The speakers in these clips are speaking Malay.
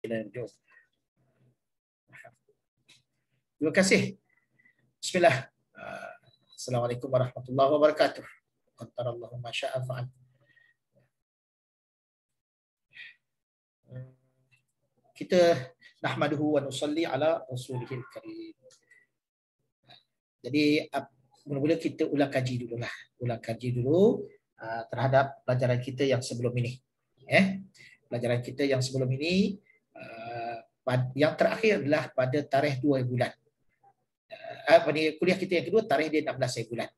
Terima kasih. Bismillah. Assalamualaikum warahmatullahi wabarakatuh. Qadarallahu ma syaa fa'al. Kita nahmaduhu wa nusalli ala rasulihil karim. Jadi mula-mula kita ulang kaji dululah. Ulang kaji dulu terhadap pelajaran kita yang sebelum ini. Pelajaran kita yang sebelum ini yang terakhir adalah pada tarikh 2 bulan. Kuliah kita yang kedua tarikh dia 16 bulan.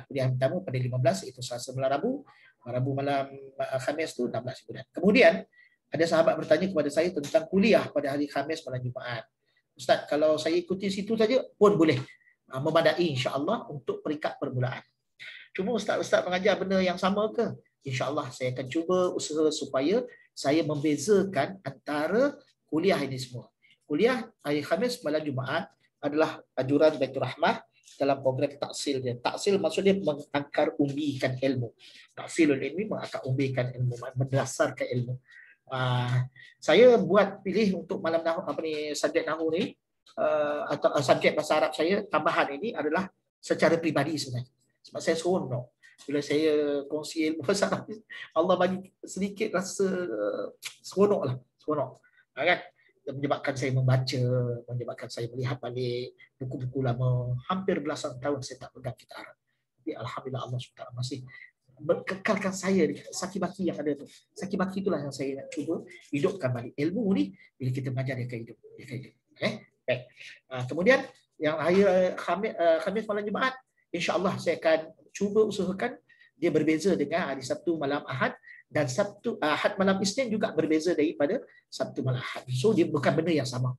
Kuliah yang pertama pada 15 itu Selasa malam Rabu malam Khamis tu 16 bulan. Kemudian ada sahabat bertanya kepada saya tentang kuliah pada hari Khamis malam Jumaat. Ustaz, kalau saya ikuti situ saja pun boleh. Memadai insya-Allah untuk peringkat permulaan. Cuma ustaz-ustaz mengajar benda yang sama ke? Insya-Allah saya akan cuba usaha supaya saya membezakan antara kuliah ini semua. Kuliah hari Khamis malam Jumaat adalah anjuran Baitur Rahmah dalam program taksil dia. Taksil maksudnya mengakar umbikan ilmu. Taksilul ilmi mengakar umbikan ilmu, mendasarkan ilmu. Saya buat pilih untuk malam subjek nahwu ni atau subjek bahasa Arab saya tambahan ini adalah secara peribadi sebenarnya. Sebab saya seronok bila saya kongsi ilmu bahasa Arab, Allah bagi sedikit rasa seronok kan? Menyebabkan saya membaca, menyebabkan saya melihat balik buku-buku lama. Hampir belasan tahun saya tak pegang kitab Arab. Tapi alhamdulillah Allah SWT masih berkekalkan saya di saki-baki yang ada tu. Saki-baki itulah yang saya nak cuba hidupkan balik. Ilmu ni bila kita belajar dia akan hidup. Baik. Kemudian yang hari Khamis malam Jumaat, insya-Allah saya akan cuba usahakan dia berbeza dengan hari Sabtu malam Ahad, dan Sabtu Ahad malam Isnin juga berbeza daripada Sabtu malam Ahad. So dia bukan benda yang sama.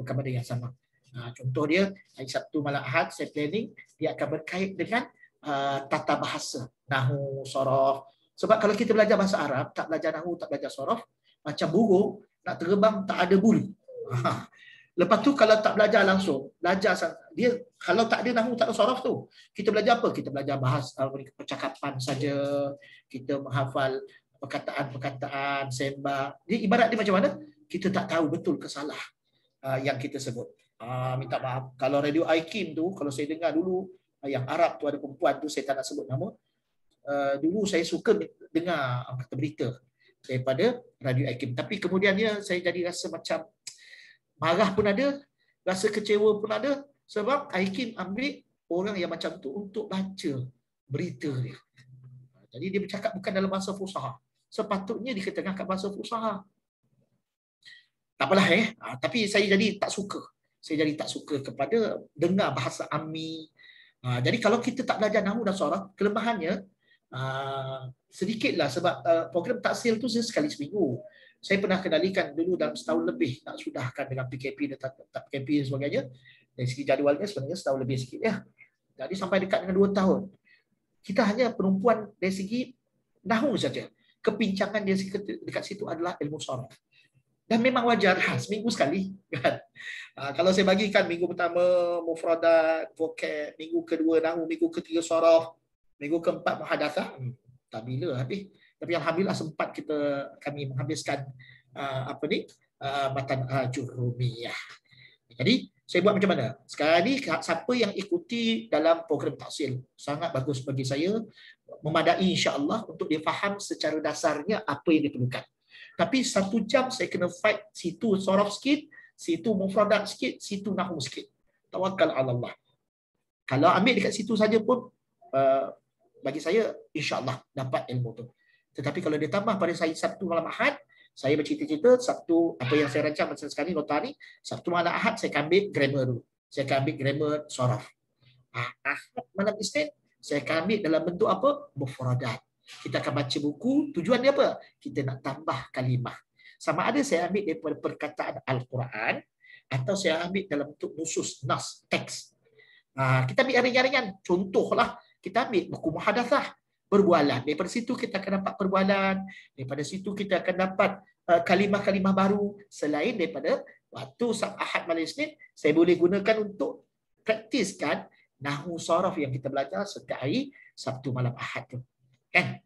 Bukan benda yang sama. Contoh dia hari Sabtu malam Ahad saya planning dia akan berkait dengan tata bahasa, nahwu, sorof. Sebab kalau kita belajar bahasa Arab, tak belajar nahwu, tak belajar sorof, macam burung nak terbang tak ada bulu. Lepas tu kalau tak belajar langsung, belajar dia kalau tak ada nahwu, tak ada sorof tu, kita belajar apa? Kita belajar bahasa percakapan saja, kita menghafal perkataan-perkataan, sembang. Dia ibarat dia macam mana? Kita tak tahu betul ke salah yang kita sebut. Minta maaf. Kalau radio Aikim tu, kalau saya dengar dulu yang Arab tu ada perempuan tu, saya tak nak sebut nama. Dulu saya suka dengar kata berita daripada radio Aikim. Tapi kemudiannya saya jadi rasa macam marah pun ada, rasa kecewa pun ada, sebab Aikim ambil orang yang macam tu untuk baca berita dia. Jadi dia bercakap bukan dalam bahasa Fusahah. Sepatutnya diketengahkan bahasa Fusahah. Tak apalah tapi saya jadi tak suka. Saya jadi tak suka kepada dengar bahasa Ammi. Jadi kalau kita tak belajar nahwu dan sorof, kelemahannya sedikitlah sebab program taksil tu sekali seminggu. Saya pernah kendalikan dulu dalam setahun lebih nak sudahkan dengan PKP dan tak PKP dan sebagainya. Dari segi jadualnya sebenarnya setahun lebih sikit ya. Jadi sampai dekat dengan 2 tahun. Kita hanya perempuan dari segi nahwu saja. Kepincangan dia dekat situ adalah ilmu sorof. Dan memang wajar seminggu sekali kan. Kalau saya bagikan minggu pertama mufradat, vocab, minggu kedua nahwu, minggu ketiga sorof, minggu keempat muhadatsah, tak bila habis. Tapi alhamdulillah sempat kami menghabiskan matan Ajurrumiyah. Jadi saya buat macam mana? Sekarang ni siapa yang ikuti dalam program taksil, sangat bagus bagi saya, memadai insya-Allah untuk dia faham secara dasarnya apa yang diperlukan. Tapi 1 jam saya kena fight situ sorof sikit, situ mufradat sikit, situ nahwu sikit. Tawakkal ala Allah. Kalau ambil dekat situ saja pun bagi saya insya-Allah dapat ilmu tu. Tetapi kalau dia tambah pada saya Sabtu malam Ahad, saya bercita-cita Sabtu apa yang saya rancang macam sekali nota ni, Sabtu malam Ahad saya akan ambil grammar dulu. Saya akan ambil grammar sorof. Ahad malam Isnin saya akan ambil dalam bentuk apa? Mufradat. Kita akan baca buku, tujuan dia apa? Kita nak tambah kalimah. Sama ada saya ambil daripada perkataan Al-Quran atau saya ambil dalam bentuk nusus, nas, teks. Kita ambil yang ringan-ringan. Contohlah, kita ambil buku muhadatsah, perbualan. Daripada situ kita akan dapat perbualan. Daripada situ kita akan dapat kalimah-kalimah baru. Selain daripada waktu Ahad malam Isnin, saya boleh gunakan untuk praktiskan nahwu sorof yang kita belajar setiap hari Sabtu malam Ahad tu. Kan?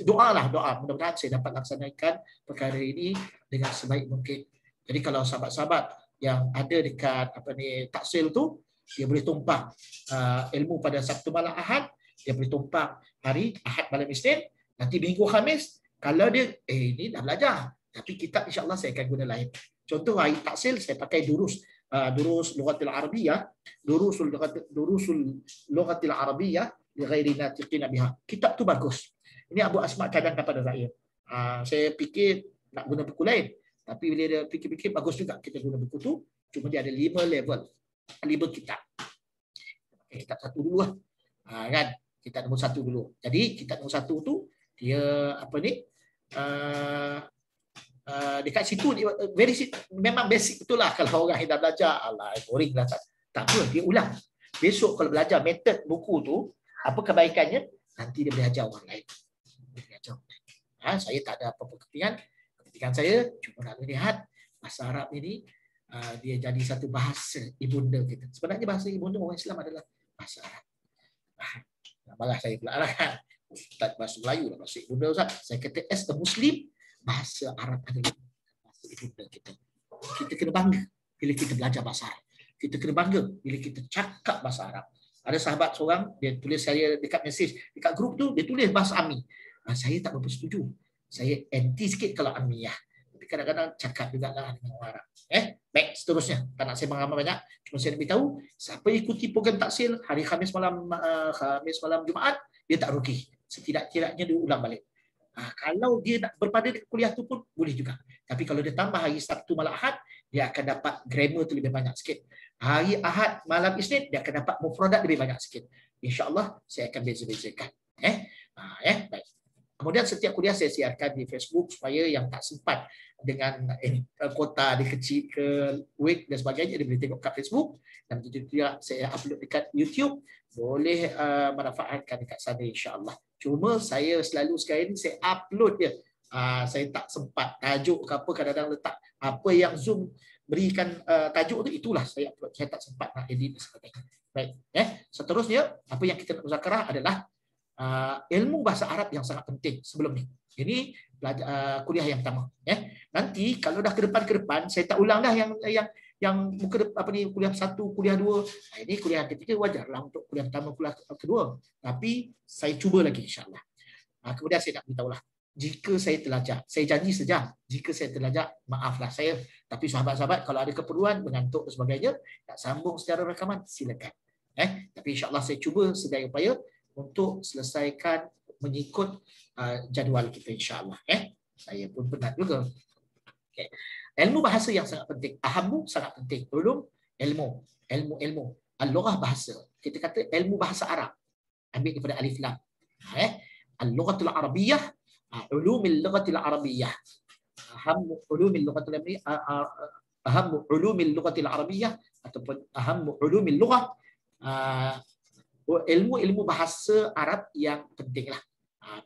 Doa lah, doa. Mudah-mudahan saya dapat laksanakan perkara ini dengan sebaik mungkin. Jadi kalau sahabat-sahabat yang ada dekat taksil tu, dia boleh tumpang ilmu pada Sabtu malam Ahad, dia boleh tumpang hari Ahad malam Isnin, nanti Minggu Khamis, kalau dia ini dah belajar, tapi kitab insya-Allah saya akan guna lain. Contoh hari taksil saya pakai durus lughatil arabiyah, durusul lughatil arabiyah li ghairi natiqina biha. Kitab tu bagus. Ini Abu Asma cadangkan pada saya. Saya fikir nak guna buku lain, tapi bila dia fikir-fikir bagus juga kita guna buku tu. Cuma dia ada 5 level, 5 kitab. Kitab satu dulu lah. Kan? Kitab nombor 1 dulu. Jadi kitab nombor 1 tu dia dekat situ memang basic betul lah. Kalau orang yang dah belajar, alah boring lah, tak apa, dia ulang. Besok kalau belajar metod buku tu, apa kebaikannya, nanti dia boleh ajar orang lain. Saya tak ada apa-apa kepentingan saya cuma nak lihat bahasa Arab ini dia jadi satu bahasa ibunda kita. Sebenarnya bahasa ibunda orang Islam adalah bahasa Arab. Malah saya pula lah kan, Ustaz bahasa Melayu lah, bahasa ibunda Ustaz. Saya kata as a Muslim, bahasa Arab adalah bahasa ibunda kita. Kita kena bangga bila kita belajar bahasa Arab. Kita kena bangga bila kita cakap bahasa Arab. Ada sahabat seorang, dia tulis saya dekat mesej, dekat grup tu, dia tulis bahasa Ami. Saya tak berapa setuju. Saya anti sikit kalau Amiyah. Tapi kadang-kadang cakap juga lah dengan orang Arab. Baik, seterusnya. Tak nak saya mengamal banyak. Cuma saya nak beritahu, siapa ikuti program taksil hari Khamis malam Jumaat, dia tak rugi. Setidak-tidaknya dia ulang balik. Kalau dia nak berpada di kuliah tu pun boleh juga. Tapi kalau dia tambah hari Sabtu malam Ahad, dia akan dapat grammar tu lebih banyak sikit. Hari Ahad malam Isnin, dia akan dapat mufradat lebih banyak sikit. InsyaAllah saya akan beza-bezakan. Baik. Kemudian setiap kuliah saya siarkan di Facebook supaya yang tak sempat dengan kuota dia kecil ke week dan sebagainya, dia boleh tengok kat Facebook, dan begitu juga saya upload dekat YouTube, boleh manfaatkan dekat sana insya-Allah. Cuma saya selalu sekarang ni saya upload dia. Saya tak sempat tajuk ke apa, kadang-kadang letak apa yang Zoom berikan tajuk tu, itulah saya upload. Saya tak sempat nak edit dan sebagainya. Baik, seterusnya apa yang kita nak muzakarah adalah ilmu bahasa Arab yang sangat penting sebelum ni. Ini kuliah yang pertama. Nanti kalau dah ke depan, saya tak ulang dah yang muka kuliah 1, kuliah 2. Ini kuliah ketiga, wajarlah untuk kuliah pertama, kuliah kedua. Tapi saya cuba lagi insya-Allah. Kemudian saya nak beritahulah, jika saya terlajak, saya janji saja, jika saya terlajak, maaflah saya. Tapi sahabat-sahabat kalau ada keperluan mengantuk dan sebagainya, nak sambung secara rekaman, silakan. Tapi insya-Allah saya cuba sedaya upaya untuk selesaikan mengikut jadual kita insya-Allah. Saya pun penat juga. Ilmu bahasa yang sangat penting. Ahamu sangat penting. Ilmu. Al-lughah bahasa. Kita kata ilmu bahasa Arab. Ambil daripada alif lam. Al-lughatul arabiyyah, ulumul lughatil arabiyyah. Ahamu ulumul lughatil arabiyyah, ahamu ulumul lughatil arabiyyah ataupun ahamu ulumul lughah. Ilmu bahasa Arab yang penting lah.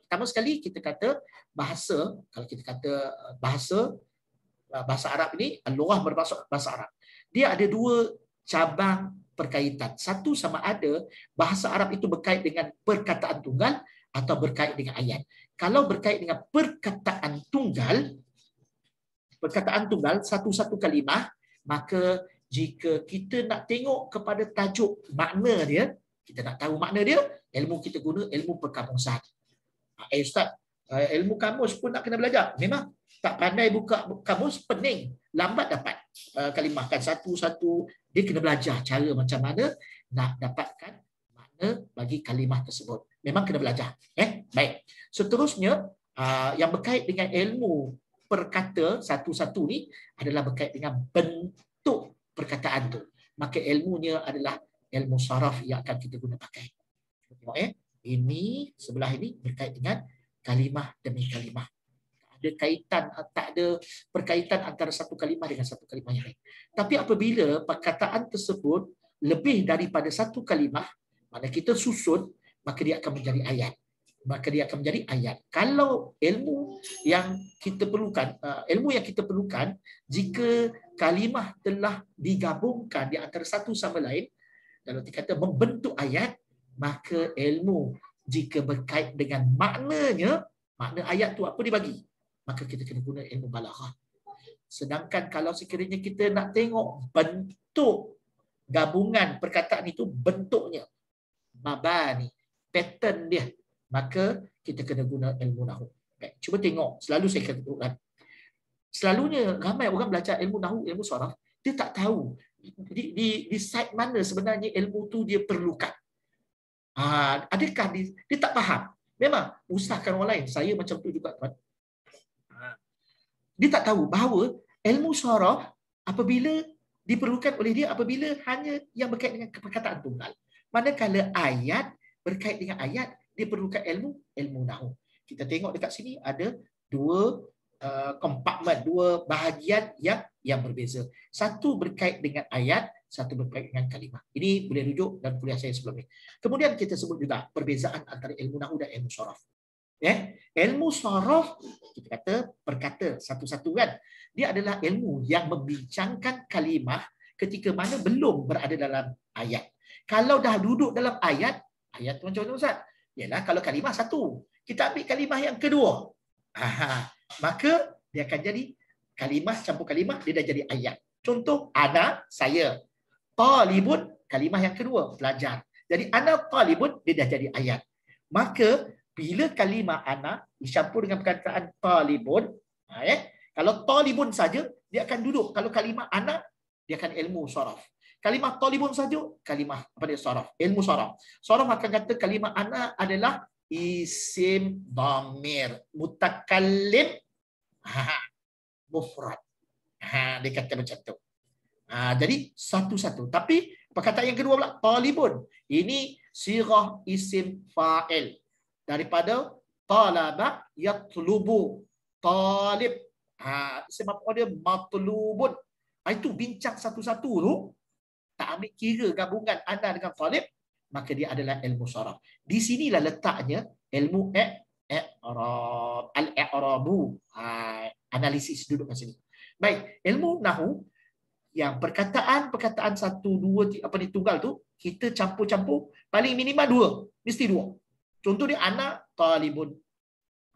Pertama sekali kita kata bahasa, kalau kita kata bahasa Arab ini, al-lughah bermaksud bahasa Arab. Dia ada 2 cabang perkaitan. Satu, sama ada bahasa Arab itu berkait dengan perkataan tunggal atau berkait dengan ayat. Kalau berkait dengan perkataan tunggal, satu-satu kalimah, maka jika kita nak tengok kepada tajuk makna dia, kita nak tahu makna dia, ilmu kita guna ilmu perkamusan. Ustaz, ilmu kamus pun nak kena belajar. Memang tak pandai buka kamus, pening, lambat dapat kalimah kan satu-satu. Dia kena belajar cara macam mana nak dapatkan makna bagi kalimah tersebut. Memang kena belajar. Baik. Seterusnya, yang berkait dengan ilmu perkata satu-satu ni adalah berkait dengan bentuk perkataan tu. Maka ilmunya adalah ilmu saraf yang akan kita guna pakai. Tengok ini sebelah ini berkait dengan kalimah demi kalimah. Tak ada perkaitan antara satu kalimah dengan satu kalimah yang lain. Tapi apabila perkataan tersebut lebih daripada satu kalimah, mana kita susun, maka dia akan menjadi ayat. Kalau ilmu yang kita perlukan, jika kalimah telah digabungkan di antara satu sama lain, kalau dikata membentuk ayat, maka ilmu jika berkait dengan maknanya, makna ayat tu apa dia bagi, maka kita kena guna ilmu balaghah. Sedangkan kalau sekiranya kita nak tengok bentuk gabungan perkataan itu, bentuknya, mabani, pattern dia, maka kita kena guna ilmu nahwu. Baik, cuba tengok, selalu saya katakan, selalunya ramai orang belajar ilmu nahwu, ilmu saraf, dia tak tahu di side mana sebenarnya ilmu tu dia perlukan. Adakah dia tak faham? Memang usahkan orang lain. Saya macam tu juga, tuan. Dia tak tahu bahawa ilmu saraf apabila diperlukan oleh dia apabila hanya yang berkait dengan perkataan tunggal. Manakala ayat berkait dengan ayat, dia perlukan ilmu nahwu. Kita tengok dekat sini ada dua kompartmen, dua bahagian yang berbeza. Satu berkait dengan ayat, satu berkait dengan kalimah. Ini boleh rujuk dalam kuliah saya sebelum ini. Kemudian kita sebut juga perbezaan antara ilmu nahwu dan ilmu saraf. Ilmu saraf, kita kata perkata satu-satu kan. Dia adalah ilmu yang membincangkan kalimah ketika mana belum berada dalam ayat. Kalau dah duduk dalam ayat tu macam mana Ustaz? Yalah, kalau kalimah satu, kita ambil kalimah yang kedua. Maka dia akan jadi kalimah campur kalimah, dia dah jadi ayat. Contoh, ana, saya. Talibun, kalimah yang kedua, pelajar. Jadi ana talibun, dia dah jadi ayat. Maka bila kalimah ana dicampur dengan perkataan talibun, kalau talibun saja, dia akan duduk. Kalau kalimah ana, dia akan ilmu saraf. Kalimah talibun saja, kalimah apa dia saraf, ilmu saraf. Saraf akan kata kalimah ana adalah isim dhamir mutakallim mufrad. Dia kata macam tu. Jadi satu-satu. Tapi perkataan yang kedua pula, talibun. Ini sirah isim fa'il. Daripada talaba yatlubu. Talib. Isim apa dia? Matlubun. Itu bincang satu-satu tu. Tak ambil kira gabungan ana dengan talib, maka dia adalah ilmu saraf. Di sinilah letaknya ilmu i'rab, al-i'rabu. Analisis duduk kat sini. Baik, ilmu nahwu yang perkataan satu, dua, apa ni tunggal tu, kita campur-campur paling minimal dua, mesti dua. Contoh dia ana talibun.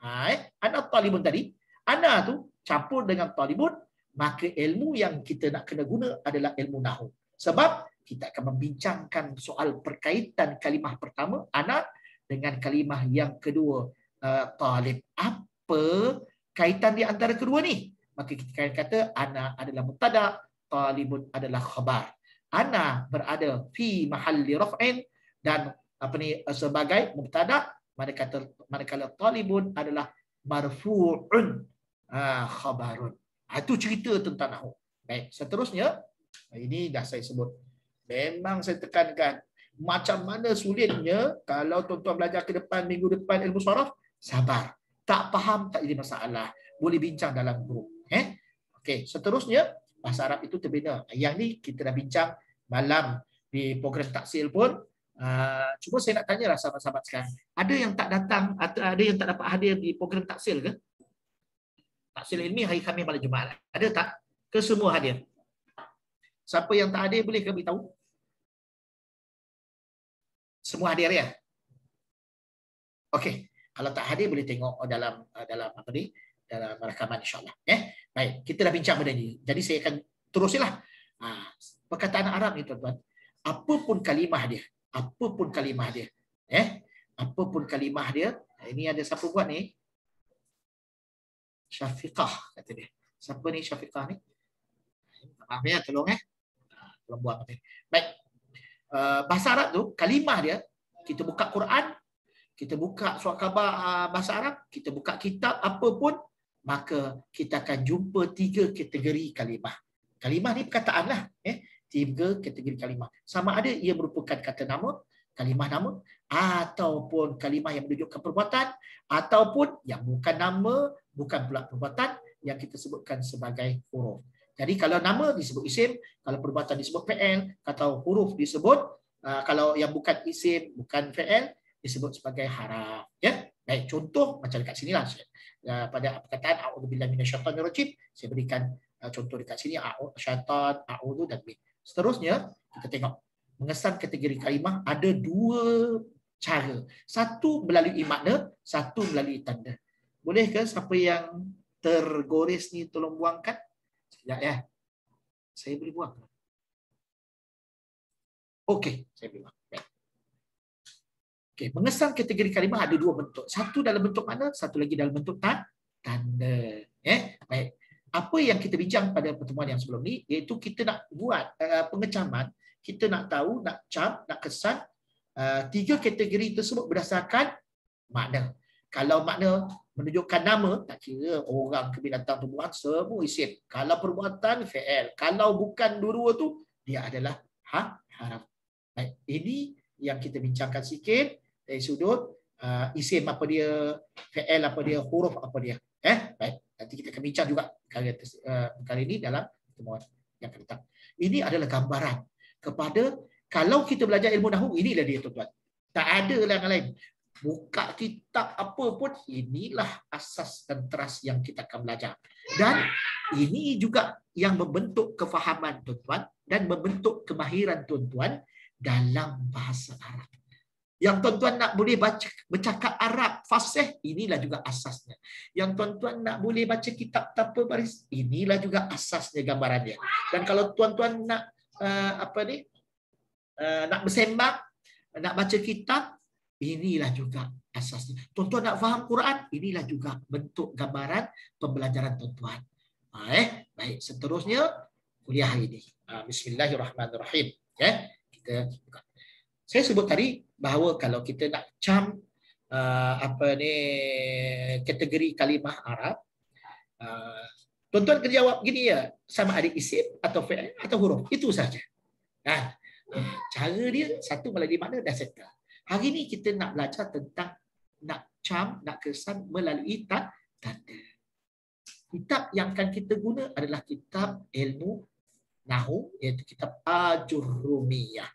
Ana talibun tadi, ana tu campur dengan talibun, maka ilmu yang kita nak kena guna adalah ilmu nahwu. Sebab kita akan membincangkan soal perkaitan kalimah pertama ana dengan kalimah yang kedua talib. Apa kaitan di antara kedua ni? Maka kita akan kata ana adalah mubtada, talibun adalah khabar. Ana berada fi mahalli raf'in dan sebagai mubtada, manakala talibun adalah marfu'un khabarun. Itu cerita tentang nahwu. Baik, seterusnya ini dah saya sebut. Memang saya tekankan macam mana sulitnya kalau tuan-tuan belajar ke depan, minggu depan ilmu saraf, sabar. Tak faham tak jadi masalah. Boleh bincang dalam grup. Okey, seterusnya bahasa Arab itu terbina. Yang ni kita dah bincang malam di program taksil pun. Cuma saya nak tanya lah sahabat-sahabat sekarang. Ada yang tak datang atau ada yang tak dapat hadir di program taksil ke? Taksil ilmi hari Khamis malam Jumaat. Ada tak? Ke semua hadir? Siapa yang tak hadir boleh ke beritahu? Semua hadir ya? Okey. Kalau tak hadir boleh tengok dalam apa ni? Dalam rakaman insya-Allah. Baik, kita dah bincang benda ni. Jadi saya akan teruslah. Perkataan Arab ni tuan-tuan, apapun kalimah dia, apapun kalimah dia, apapun kalimah dia. Ini ada siapa buat ni? Syafiqah kata dia. Siapa ni Syafiqah ni? Maaf ya, tolong tolong buat apa ni. Baik. Bahasa Arab tu kalimah dia, kita buka Quran, kita buka surat khabar bahasa Arab, kita buka kitab apa pun, maka kita akan jumpa 3 kategori kalimah. Kalimah ni perkataan lah. 3 kategori kalimah. Sama ada ia merupakan kata nama, kalimah nama, ataupun kalimah yang menunjukkan perbuatan, ataupun yang bukan nama, bukan pula perbuatan, yang kita sebutkan sebagai huruf. Jadi kalau nama disebut isim, kalau perbuatan disebut fi'il, kalau huruf disebut, kalau yang bukan isim, bukan fi'il, disebut sebagai haraf. Baik, contoh macam dekat sinilah. Pada perkataan a'udzubillahi minasyaitonirrajim, saya berikan contoh dekat sini, syaitan, a'udzu dan bin. Seterusnya kita tengok mengesan kategori kalimah ada 2 cara. Satu melalui makna, satu melalui tanda. Boleh ke siapa yang tergores ni tolong buangkan? Sekejap ya. Saya boleh buang. Okey, saya boleh buang. Baik. Okey, mengesan kategori kalimah ada dua bentuk. Satu dalam bentuk makna, satu lagi dalam bentuk tanda. Baik. Apa yang kita bincang pada pertemuan yang sebelum ni, iaitu kita nak buat pengecaman, kita nak tahu, nak cam, nak kesan tiga kategori tersebut berdasarkan makna. Kalau makna menunjukkan nama, tak kira orang ke binatang tumbuhan, semua isim. Kalau perbuatan, fi'il. Kalau bukan dua-dua tu, dia adalah haraf. Baik, ini yang kita bincangkan sikit dari sudut isim apa dia, fi'il apa dia, huruf apa dia. Baik, nanti kita akan bincang juga kali ini dalam pertemuan yang akan datang. Ini adalah gambaran kepada kalau kita belajar ilmu nahwu, inilah dia tuan-tuan. Tak ada yang lain. Buka kitab apa pun, inilah asas dan teras yang kita akan belajar. Dan ini juga yang membentuk kefahaman tuan-tuan dan membentuk kemahiran tuan-tuan dalam bahasa Arab. Yang tuan-tuan nak boleh baca bercakap Arab fasih, inilah juga asasnya. Yang tuan-tuan nak boleh baca kitab tanpa baris, inilah juga asasnya gambarannya. Dan kalau tuan-tuan nak nak bersembang, nak baca kitab, inilah juga asasnya. Tuan-tuan nak faham Quran, inilah juga bentuk gambaran pembelajaran tuan-tuan. Baik, seterusnya kuliah hari ini. Bismillahirrahmanirrahim. Kita buka. Saya sebut tadi bahawa kalau kita nak cam kategori kalimah Arab, tuan-tuan kena jawab gini ya, sama ada isim atau fi'il atau huruf. Itu saja. Cara dia satu melalui makna dah settle. Hari ini kita nak belajar tentang nak cam, nak kesan melalui tanda. Kitab yang akan kita guna adalah kitab ilmu nahwu, iaitu kitab Ajurrumiyah.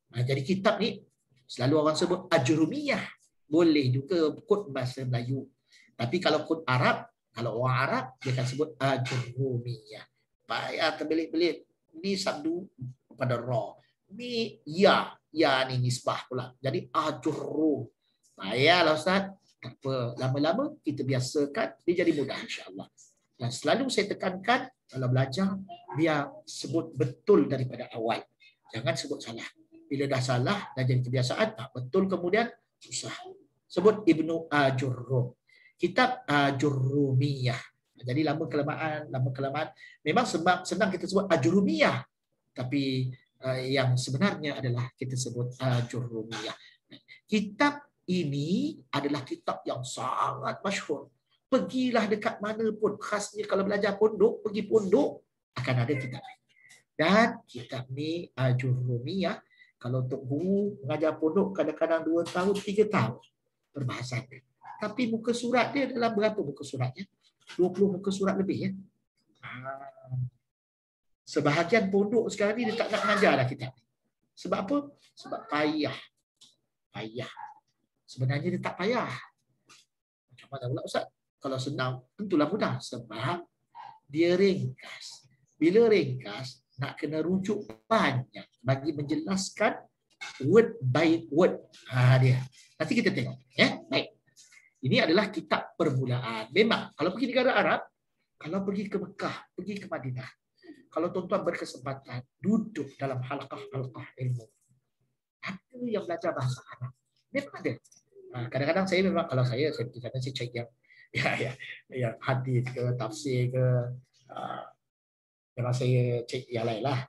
Jadi kitab ni selalu orang sebut Ajurrumiyah. Boleh juga kod bahasa Melayu. Tapi kalau kod Arab, kalau orang Arab dia akan sebut Ajurrumiyah. Payah terbelit-belit. Ni sabdu pada ra. Ni ya ni nisbah pula. Jadi Ajurrum. Payahlah Ustaz. Tak apa. Lama-lama kita biasakan, dia jadi mudah insya-Allah. Dan selalu saya tekankan kalau belajar biar sebut betul daripada awal. Jangan sebut salah. Bila dah salah dah jadi kebiasaan, tak betul kemudian susah. Sebut Ibnu Ajurrum. Kitab Ajurrumiyah. Jadi lama kelamaan. Memang senang kita sebut Ajurrumiyah. Tapi yang sebenarnya adalah kita sebut Ajurrumiyah. Kitab ini adalah kitab yang sangat masyhur. Pergilah dekat mana pun, khasnya kalau belajar pondok, pergi pondok akan ada kitab ini. Dan kitab ni Ajurrumiyah, kalau untuk guru mengajar pondok kadang-kadang 2 tahun, 3 tahun perbahasan dia. Tapi muka surat dia dalam berapa muka suratnya? 20 muka surat lebih ya. Sebahagian pondok sekarang ni dia tak nak mengajar dah kitab ni. Sebab apa? Sebab payah. Sebenarnya dia tak payah. Macam mana pula Ustaz? Kalau senang, tentulah mudah. Sebab dia ringkas. Bila ringkas, nak kena rujuk banyak bagi menjelaskan word by word. Dia. Nanti kita tengok. Baik. Ini adalah kitab permulaan. Memang, kalau pergi negara Arab, kalau pergi ke Mekah, pergi ke Madinah, kalau tuan-tuan berkesempatan duduk dalam halqah-halqah ilmu, ada yang belajar bahasa Arab. Memang ada. Kadang-kadang saya memang, kalau saya pergi sana, saya cek yang hadis ke, tafsir ke, memang saya cek yang lain lah.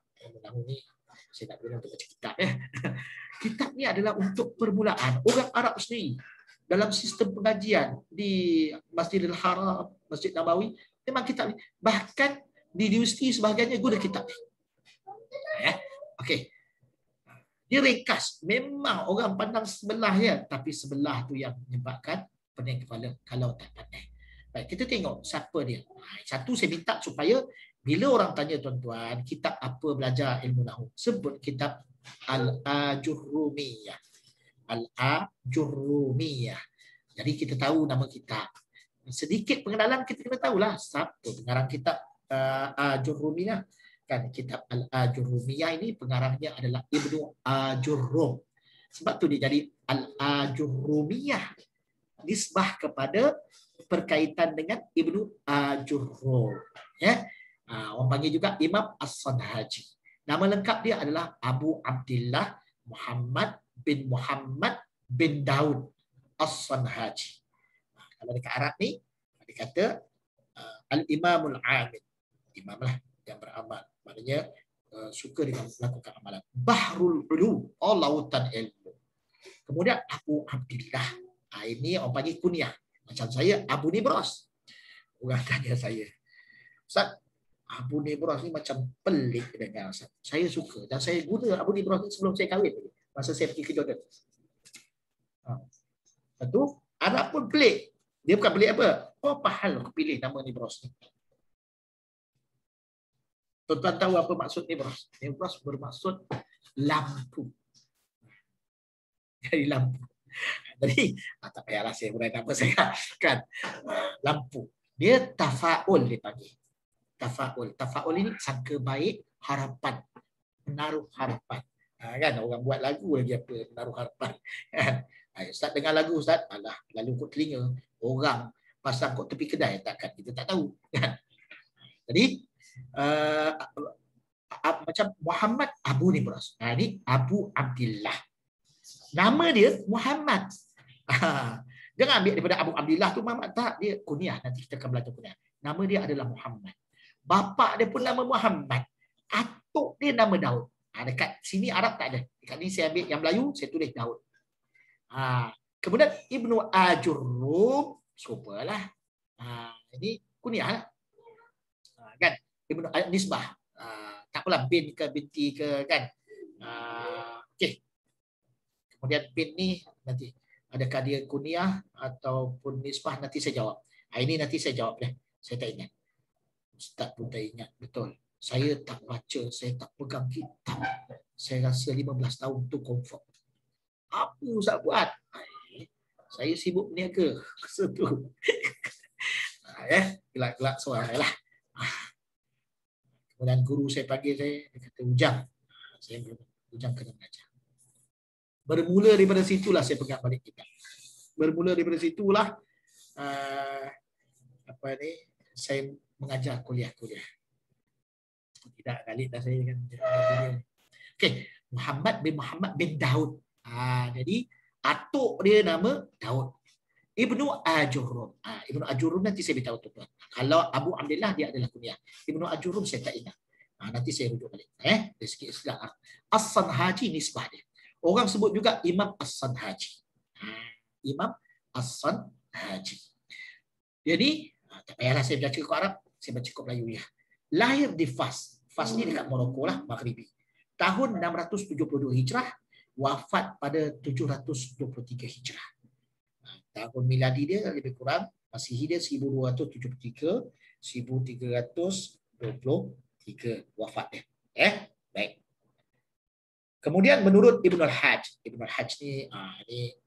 Ni saya tak boleh untuk baca kitab. Kitab ni adalah untuk permulaan. Orang Arab sendiri, dalam sistem pengajian di Masjidil Haram, Masjid Nabawi, memang kitab ni. Bahkan di universiti sebahagiannya guna kitab ni. Okey. Dia ringkas. Memang orang pandang sebelah ya, tapi sebelah tu yang menyebabkan pening kepala kalau tak pandai. Baik, kita tengok siapa dia. Satu saya minta supaya bila orang tanya tuan-tuan, kitab apa belajar ilmu nahwu? Sebut kitab Al-Ajurrumiyah. Al-Ajurrumiyah. Jadi kita tahu nama kitab. Sedikit pengenalan kita kena tahulah siapa pengarang kitab Ajurrumiyah. Kan kitab Al-Ajurrumiyah ini pengarangnya adalah Ibnu Ajurrum. Sebab tu dia jadi Al-Ajurrumiyah. Nisbah kepada berkaitan dengan Ibnu Ajurrum. Ya. Orang panggil juga Imam As-Sanhaji. Nama lengkap dia adalah Abu Abdillah Muhammad bin Daud As-Sanhaji. Kalau dekat Arab ni, dia kata Al-Imamul Amil. Imam lah yang beramal. Maknanya suka dengan melakukan amalan. Bahrul Ulum, lautan ilmu. Kemudian Abu Abdillah. Ini orang panggil kunyah. Macam saya, Abu Nibras. Orang tanya saya, Ustaz, Abu Nibras ni macam pelik dengan Ustaz. Saya suka dan saya guna Abu Nibras ni sebelum saya kahwin. Masa saya pergi ke Jordan. Lepas tu, Arab pun pelik. Dia bukan pelik apa? Apa hal aku pilih nama Nibras ni? Tuan-tuan tahu apa maksud Nibras? Nibras bermaksud lampu. Jadi lampu. Jadi tak payahlah saya buat nama saya kan. Lampu. Dia tafaul dipanggil. Tafaul ini sangka baik, harapan, menaruh harapan. Kan orang buat lagu lagi apa menaruh harapan. Ustaz dengar lagu Ustaz, alah lalu kot telinga orang pasang kot tepi kedai takkan kita tak tahu kan. Jadi macam Muhammad Abu Nibras. Ini Abu Abdillah. Nama dia Muhammad. Jangan ambil daripada Abu Abdillah tu Muhammad, tak, dia kunyah. Nanti kita akan belajar kunyah. Nama dia adalah Muhammad. Bapa dia pun nama Muhammad. Atuk dia nama Daud. Dekat sini Arab tak ada. Dekat ni saya ambil yang Melayu, saya tulis Daud. Kemudian Ibnu Ajurrum, serupalah. Ini kunyah lah. Kan? Ibnu Nisbah. Tak apalah bin ke binti ke kan. Okey. Kemudian bin ni nanti adakah dia kunyah ataupun nisbah, nanti saya jawab. Ini nanti saya jawab dah. Saya tak ingat. Ustaz pun tak ingat betul. Saya tak baca, saya tak pegang kitab. Saya rasa 15 tahun tu comfort. Apa Ustaz buat? Saya sibuk berniaga. Setu. Gelak-gelak suara lah. Kemudian guru saya panggil saya, dia kata Ujang. Saya Ujang kena belajar. Bermula daripada situlah saya pegang balik kitab. Bermula daripada situlah saya mengajar kuliah-kuliah. Tidak kali dah saya kan. Okey, Muhammad bin Daud. Jadi atuk dia nama Daud. Ibnu Ajurrum. Ibnu Ajurrum nanti saya beritahu tuan. Kalau Abu Abdillah dia adalah kunyah. Ibnu Ajurrum saya tak ingat. Nanti saya rujuk balik. Dari sikit segar. As-Sanhaji nisbah dia. Orang sebut juga Imam As-Sanhaji. Imam As-Sanhaji. Jadi, tak payahlah saya baca ke Arab, saya baca ke Melayu ya. Lahir di Fas. Fas ni dekat Morocco lah, Maghribi. Tahun 672 Hijrah, wafat pada 723 Hijrah. Tahun miladi dia lebih kurang, Masihi dia 1273, 1323 wafat dia. Baik. Kemudian menurut Ibn al-Hajj. Ibn al-Hajj ni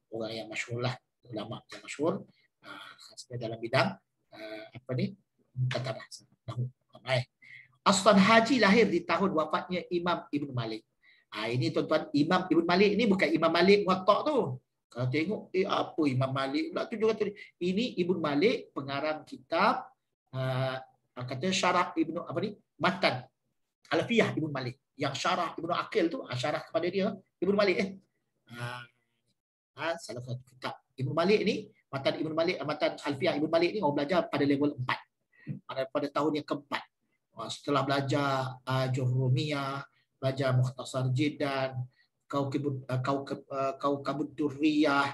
orang yang masyhur lah, ulama yang masyhur, khasnya dalam bidang As-Sanhaji lahir di tahun wafatnya Imam Ibn Malik. Ini tuan-tuan, Imam Ibn Malik ini bukan Imam Malik Muwatta tu. Kalau tengok, apa Imam Malik pula tu juga tu. Ini Ibn Malik pengarang kitab kata syarah Matan Alfiyah Ibn Malik. Yang syarah Ibnu Aqil tu, syarah kepada dia Ibnu Malik salah satu kitab Ibnu Malik ni, Matan Ibnu Malik, Matan Alfiyah Ibnu Malik ni orang belajar pada level 4. Pada tahun yang keempat. Setelah belajar Jurrumiyah, belajar Mukhtasar Jiddan, Kaukabud Durriyah,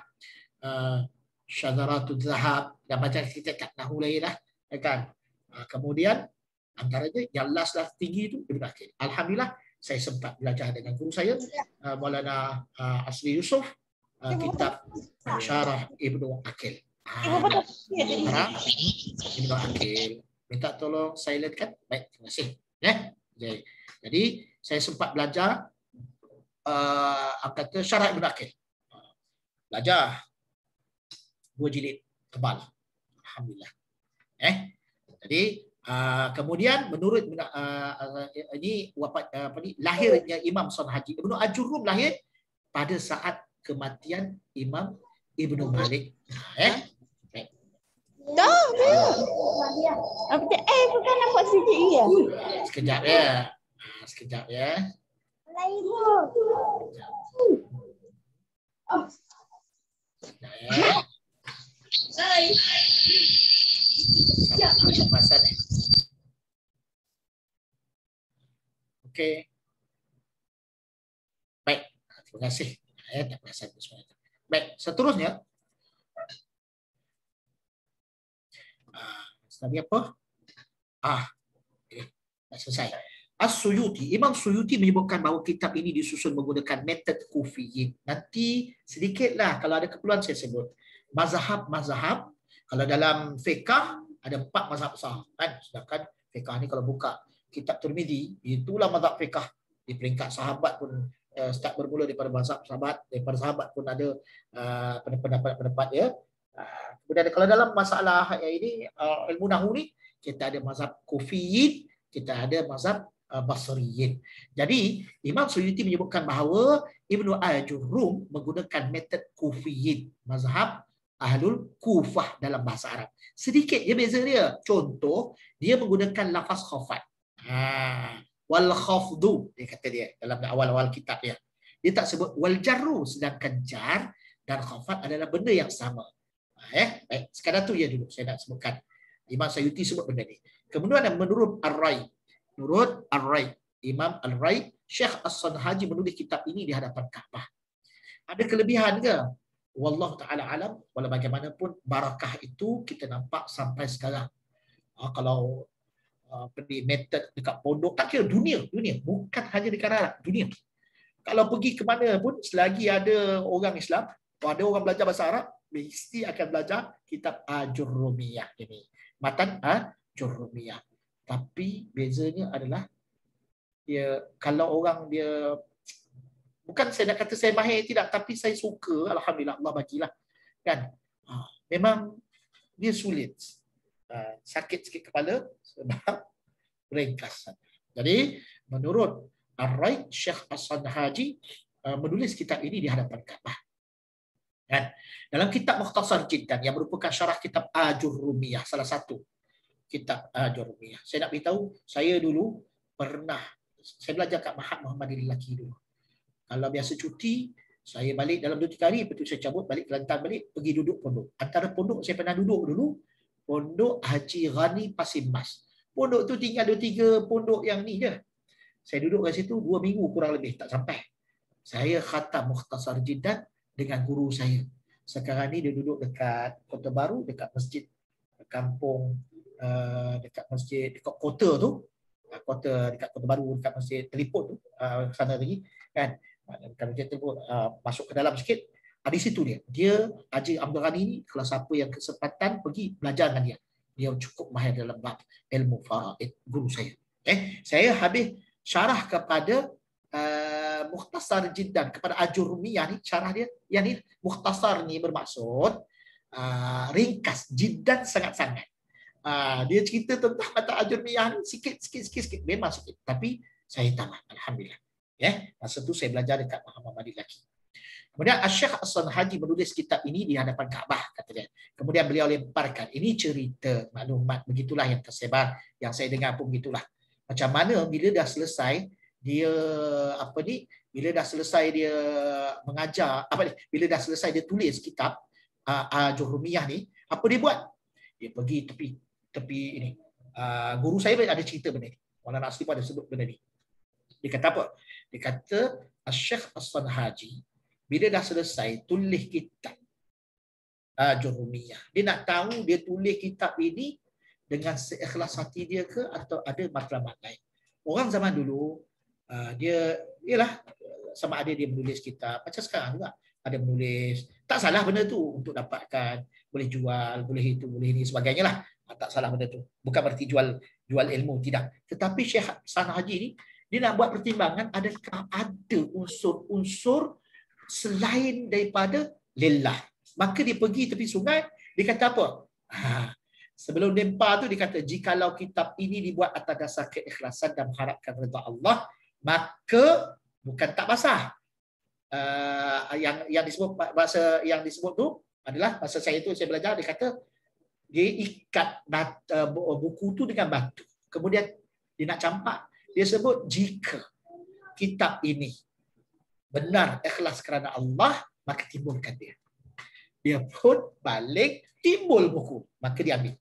Syadaratul Zahab, dan baca kitab nahwu lain lah kan. Kemudian antaranya yang last tinggi itu Ibnu Aqil. Alhamdulillah saya sempat belajar dengan guru saya Maulana Asli Yusuf, kitab Syarah Ibnu Aqil. Ibnu Aqil. Minta tolong silentkan. Baik, terima kasih. Jadi saya sempat belajar kata Syarah Ibnu Aqil. Belajar 2 jilid tebal. Alhamdulillah. Jadi kemudian menurut ini wafat lahirnya Imam Sanhaji. Ibnu Ajurrum lahir pada saat kematian Imam Ibnu Malik. Baik. Dah, dia. Apa dia? Bukan nampak sikit ya. Sekejap ya. Sekejap ya. Sekejap ya. Sama masa ni. Okey. Baik. Terima kasih. Tak perasan semua. Baik, seterusnya. Tadi apa? Dah selesai. As-Suyuti, Imam Suyuti menyebutkan bahawa kitab ini disusun menggunakan metod Kufiyin. Nanti sedikitlah kalau ada keperluan saya sebut. Mazhab-mazhab, kalau dalam fiqh ada 4 mazhab besar kan. Sedangkan fiqh ni kalau buka kitab Tirmizi, itulah mazhab fiqh. Di peringkat sahabat pun start bermula daripada mazhab sahabat, daripada sahabat pun ada pendapat-pendapat ya. Kemudian kalau dalam masalah ini ilmu nahwu ni kita ada mazhab Kufiyin, kita ada mazhab Basriyin. Jadi Imam Suyuti menyebutkan bahawa Ibnu Ajurrum menggunakan metod Kufiyin, mazhab Ahlul Kufah dalam bahasa Arab. Sedikit je beza dia. Contoh, dia menggunakan lafaz khafat. Wal khafdu, dia kata dia dalam awal-awal kitab dia. Dia tak sebut wal jarru, sedangkan jar dan khafat adalah benda yang sama. Baik, sekadar tu ya dulu saya nak sebutkan. Imam Suyuti sebut benda ni. Kemudian menurut Ar-Rai, Imam Al-Rai, Syekh As-Sanhaji menulis kitab ini di hadapan Kaabah. Ada kelebihan ke? Wallahu ta'ala alam. Walau bagaimanapun barakah itu kita nampak sampai sekarang. Kalau pergi metod dekat pondok, tak kira dunia, bukan hanya dekat Arab, dunia. Kalau pergi ke mana pun, selagi ada orang Islam, ada orang belajar bahasa Arab, mesti akan belajar kitab Ajurrumiyah ini. Matan Ajurrumiyah. Tapi bezanya adalah dia, kalau orang dia, bukan saya nak kata saya mahir, tidak, tapi saya suka, alhamdulillah Allah bagilah kan. Memang dia sulit, sakit sikit kepala sebab ringkas. Jadi menurut Ar-Rai, Syekh As-Sanhaji menulis kitab ini di hadapan Kaabah. Dan dalam kitab Mukhtasar Jiddan yang merupakan syarah kitab Ajurrumiyah, salah satu kitab Ajurrumiyah. Saya nak beritahu, saya dulu pernah, saya belajar kat Mahat Muhammadiyah Lelaki dulu. Kalau biasa cuti, saya balik dalam 2-3 hari, lepas tu saya cabut balik Kelantan balik, pergi duduk pondok. Antara pondok saya pernah duduk dulu, pondok Haji Ghani Pasir Mas. Pondok tu tinggal 2-3 pondok yang ni je. Saya duduk kat situ 2 minggu kurang lebih, tak sampai. Saya khatam Mukhtasar Jiddan dengan guru saya. Sekarang ni dia duduk dekat Kota Baru, dekat masjid kampung, dekat masjid, dekat kota tu, dekat Kota Baru, dekat masjid Teliput tu, sana lagi kan. Kalau dia masuk ke dalam sikit, di situ dia Haji Abdul Ghani ni, kalau siapa yang kesempatan pergi belajar dengan dia, dia cukup mahir dalam bab ilmu faraid, guru saya. Saya habis syarah kepada Mukhtasar Jiddan, kepada Ajurrumiyah ni, syarah dia yang ni mukhtasar ni bermaksud ringkas, Jiddan sangat-sangat. Dia cerita tentang mata Ajurrumiyah ni sikit, memang sikit, tapi saya tamat, alhamdulillah. Masa tu saya belajar dekat Muhammadiyah Lelaki. Kemudian Syekh As-Sanhaji menulis kitab ini di hadapan Kaabah, kata dia. Kemudian beliau lemparkan, ini cerita maklumat begitulah yang tersebar, yang saya dengar pun begitulah. Macam mana bila dah selesai dia bila dah selesai dia mengajar, bila dah selesai dia tulis kitab Ajurrumiyah ni, apa dia buat? Dia pergi tepi ini. Guru saya ada cerita benda ni. Maulana Asli pun ada sebut benda ni. Dia kata apa? Dia kata Syekh As-Sanhaji bila dah selesai tulis kitab Ajurrumiyah, dia nak tahu dia tulis kitab ini dengan seikhlas hati dia ke atau ada matlamat lain. Orang zaman dulu dia ialah sama ada dia menulis kitab macam sekarang juga, ada menulis, tak salah benda tu untuk dapatkan, boleh jual, boleh itu, boleh ini sebagainya lah, tak salah benda tu, bukan berarti jual ilmu, tidak. Tetapi Syekh Sanhaji ni dia nak buat pertimbangan, adakah ada unsur-unsur selain daripada lillah. Maka dia pergi tepi sungai, dia kata apa? Sebelum lempar tu dia kata, jikalau kitab ini dibuat atas dasar keikhlasan dan mengharapkan redha Allah, maka bukan tak basah, yang disebut bahasa yang disebut tu adalah masa saya belajar, dia kata dia ikat buku tu dengan batu. Kemudian dia nak campak, dia sebut jika kitab ini benar ikhlas kerana Allah, maka timbulkan dia. Dia pun balik, timbul buku, maka dia ambil.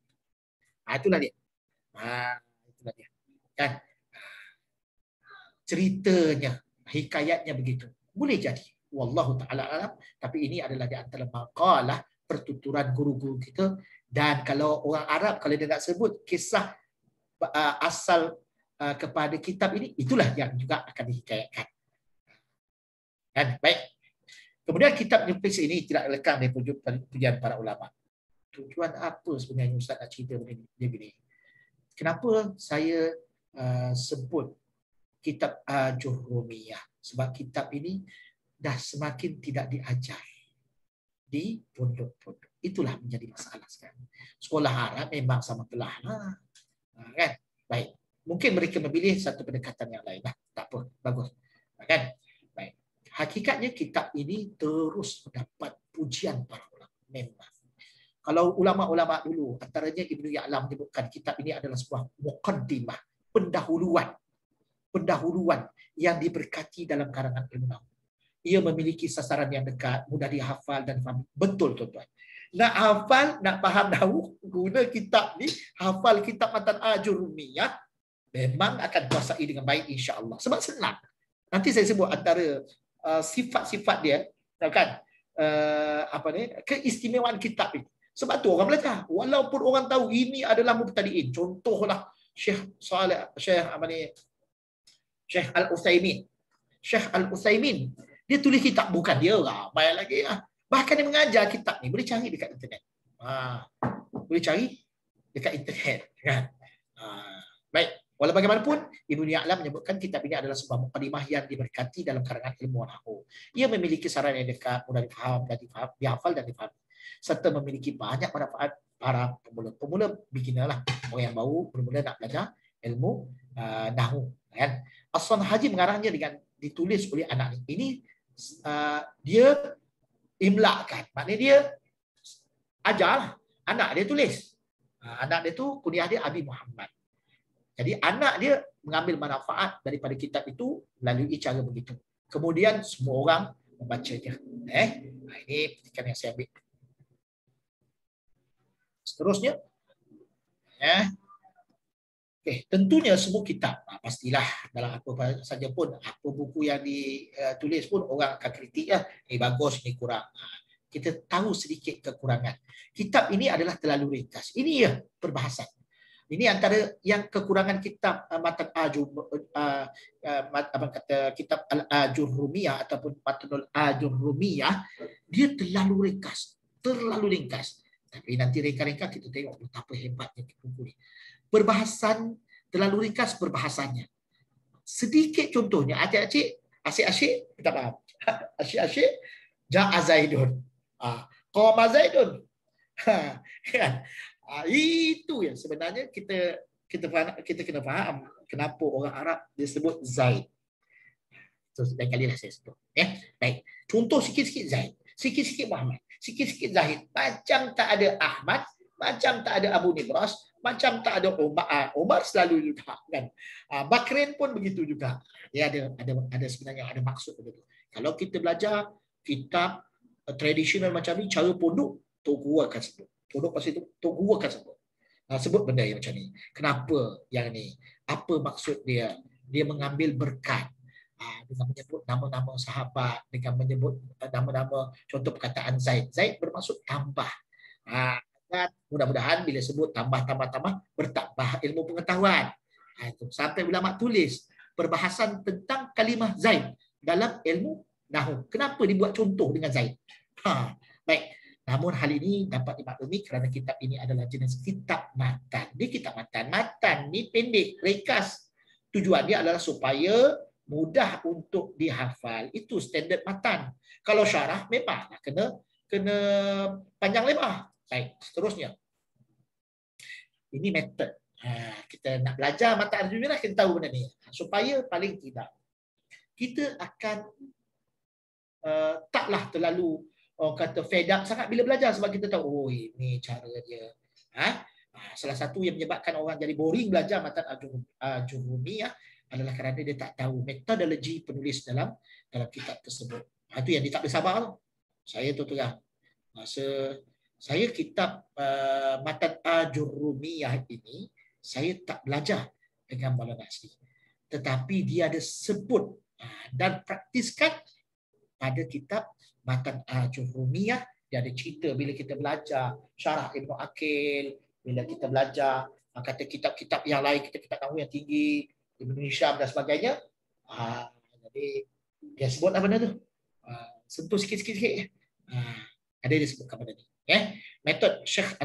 Itulah dia. Itulah dia. Kan? Ceritanya, hikayatnya begitu. Boleh jadi. Wallahu ta'ala alam. Tapi ini adalah di antara maqalah pertuturan guru-guru kita. Dan kalau orang Arab, kalau dia nak sebut kisah asal kepada kitab ini, itulah yang juga akan dihikayatkan. Kan? Baik. Kemudian kitab Nifis ini tidak lekang dari pujian para ulama. Tujuan apa sebenarnya Ustaz nak cerita dia begini? Kenapa saya sebut kitab Ajurrumiyah? Sebab kitab ini dah semakin tidak diajar di pondok-pondok. Itulah menjadi masalah sekarang. Sekolah Arab memang sama kelah lah. Kan? Baik. Mungkin mereka memilih satu pendekatan yang lain lah. Tak apa. Bagus. Kan? Baik. Hakikatnya kitab ini terus mendapat pujian para ulama. Memang. Kalau ulama-ulama dulu, antaranya Ibnu Ya'lam menyebutkan kitab ini adalah sebuah muqaddimah, pendahuluan yang diberkati dalam karangan ilmu nahwu. Ia memiliki sasaran yang dekat, mudah dihafal dan faham. Betul, tuan-tuan. Nak hafal, nak faham nahwu, guna kitab ni, hafal kitab Matan Ajurrumiyah, memang akan kuasai dengan baik insya-Allah. Sebab senang. Nanti saya sebut antara sifat-sifat dia, kan? Keistimewaan kitab ini. Sebab tu orang belajar. Walaupun orang tahu ini adalah mubtadi'in. Contohlah Syekh Al-Utsaimin. Syekh Al-Utsaimin, dia tulis kitab, bukan dia ramai lagi. Bahkan dia mengajar kitab ni, boleh cari dekat internet. Boleh cari dekat internet. Kan? Baik. Walau bagaimanapun, Ibnu Ya'lam menyebutkan kitab ini adalah sebuah mukadimah yang diberkati dalam karangan ilmu nahwu. Ia memiliki saran yang dekat, mudah difaham dan dihafal dan difaham, serta memiliki banyak manfaat para pemula beginner lah, orang yang baru mula-mula nak belajar ilmu nahwu. Kan? As-Sanhaji mengarangnya dengan ditulis oleh anak ini. Dia imlakkan, maknanya dia ajarlah, anak dia tulis. Anak dia tu kuliah dia Abi Muhammad. Jadi anak dia mengambil manfaat daripada kitab itu melalui cara begitu. Kemudian semua orang membacanya. Ini petikan yang saya ambil. Seterusnya, tentunya semua kitab, pastilah dalam apa saja pun, apa buku yang ditulis pun orang akan kritik lah. Ini bagus, ini kurang. Kita tahu sedikit kekurangan. Kitab ini adalah terlalu ringkas. Ini ya perbahasan. Ini antara yang kekurangan kitab Matan kitab Al-Ajurrumiyah ataupun Matnul Ajurrumiyah, dia terlalu ringkas, Tapi nanti ringkas-ringkas kita tengok betapa hebatnya buku ini. Perbahasan terlalu ringkas perbahasannya. Sedikit contohnya, asyik-asyik, kita faham. Asyik-asyik, Ja'a Zaidun. Qama Zaidun. Itu yang sebenarnya kita kena faham kenapa orang Arab disebut Zaid. Lain kali lah saya sebut. Baik. Contoh sikit-sikit Zaid, sikit-sikit Muhammad, sikit-sikit Zahid. Macam tak ada Ahmad, macam tak ada Abu Nibras, macam tak ada Umar. Umar selalu juga kan. Bakrin pun begitu juga. Dia ada sebenarnya ada maksud begitu. Kalau kita belajar kitab tradisional macam ni, cara pondok, Tok Guru akan sebut. Pondok pasal itu Tok Guru akan sebut. Sebut benda yang macam ni. Kenapa yang ni? Apa maksud dia? Dia mengambil berkat. Dengan menyebut nama-nama sahabat, dengan menyebut nama-nama, contoh perkataan Zaid. Zaid bermaksud tambah. Mudah-mudahan bila sebut tambah, bertambah ilmu pengetahuan. Itu. Sampai ulama tulis perbahasan tentang kalimah Zaid dalam ilmu nahwu. Kenapa dibuat contoh dengan Zaid? Baik. Namun hal ini dapat dimaklumi kerana kitab ini adalah jenis kitab matan. Dia kitab matan. Matan ni pendek, ringkas. Tujuannya adalah supaya mudah untuk dihafal. Itu standard matan. Kalau syarah memang kena panjang lebar. Baik, seterusnya. Ini method. Kita nak belajar matan Arjuna, kita tahu benda ni. Supaya paling tidak kita akan taklah terlalu kata fed up sangat bila belajar, sebab kita tahu, oh ini cara dia. Salah satu yang menyebabkan orang jadi boring belajar matan Ajurrumiyah adalah kerana dia tak tahu metodologi penulis dalam kitab tersebut. Itu yang dia tak boleh sabar. Saya tu terang, masa saya kitab matan Ajurrumiyah ini, saya tak belajar dengan Maulana Asli, tetapi dia ada sebut dan praktiskan pada kitab matan Ajurrumiyah. Dia ada cerita bila kita belajar syarah Ibnu Aqil, bila kita belajar kata kitab-kitab yang lain, kitab nahu yang tinggi, Ibnu Hisham dan sebagainya. Jadi dia sebut apa benda tu? Sentuh sikit-sikit. Ada dia sebutkan benda ni. Metod Syekh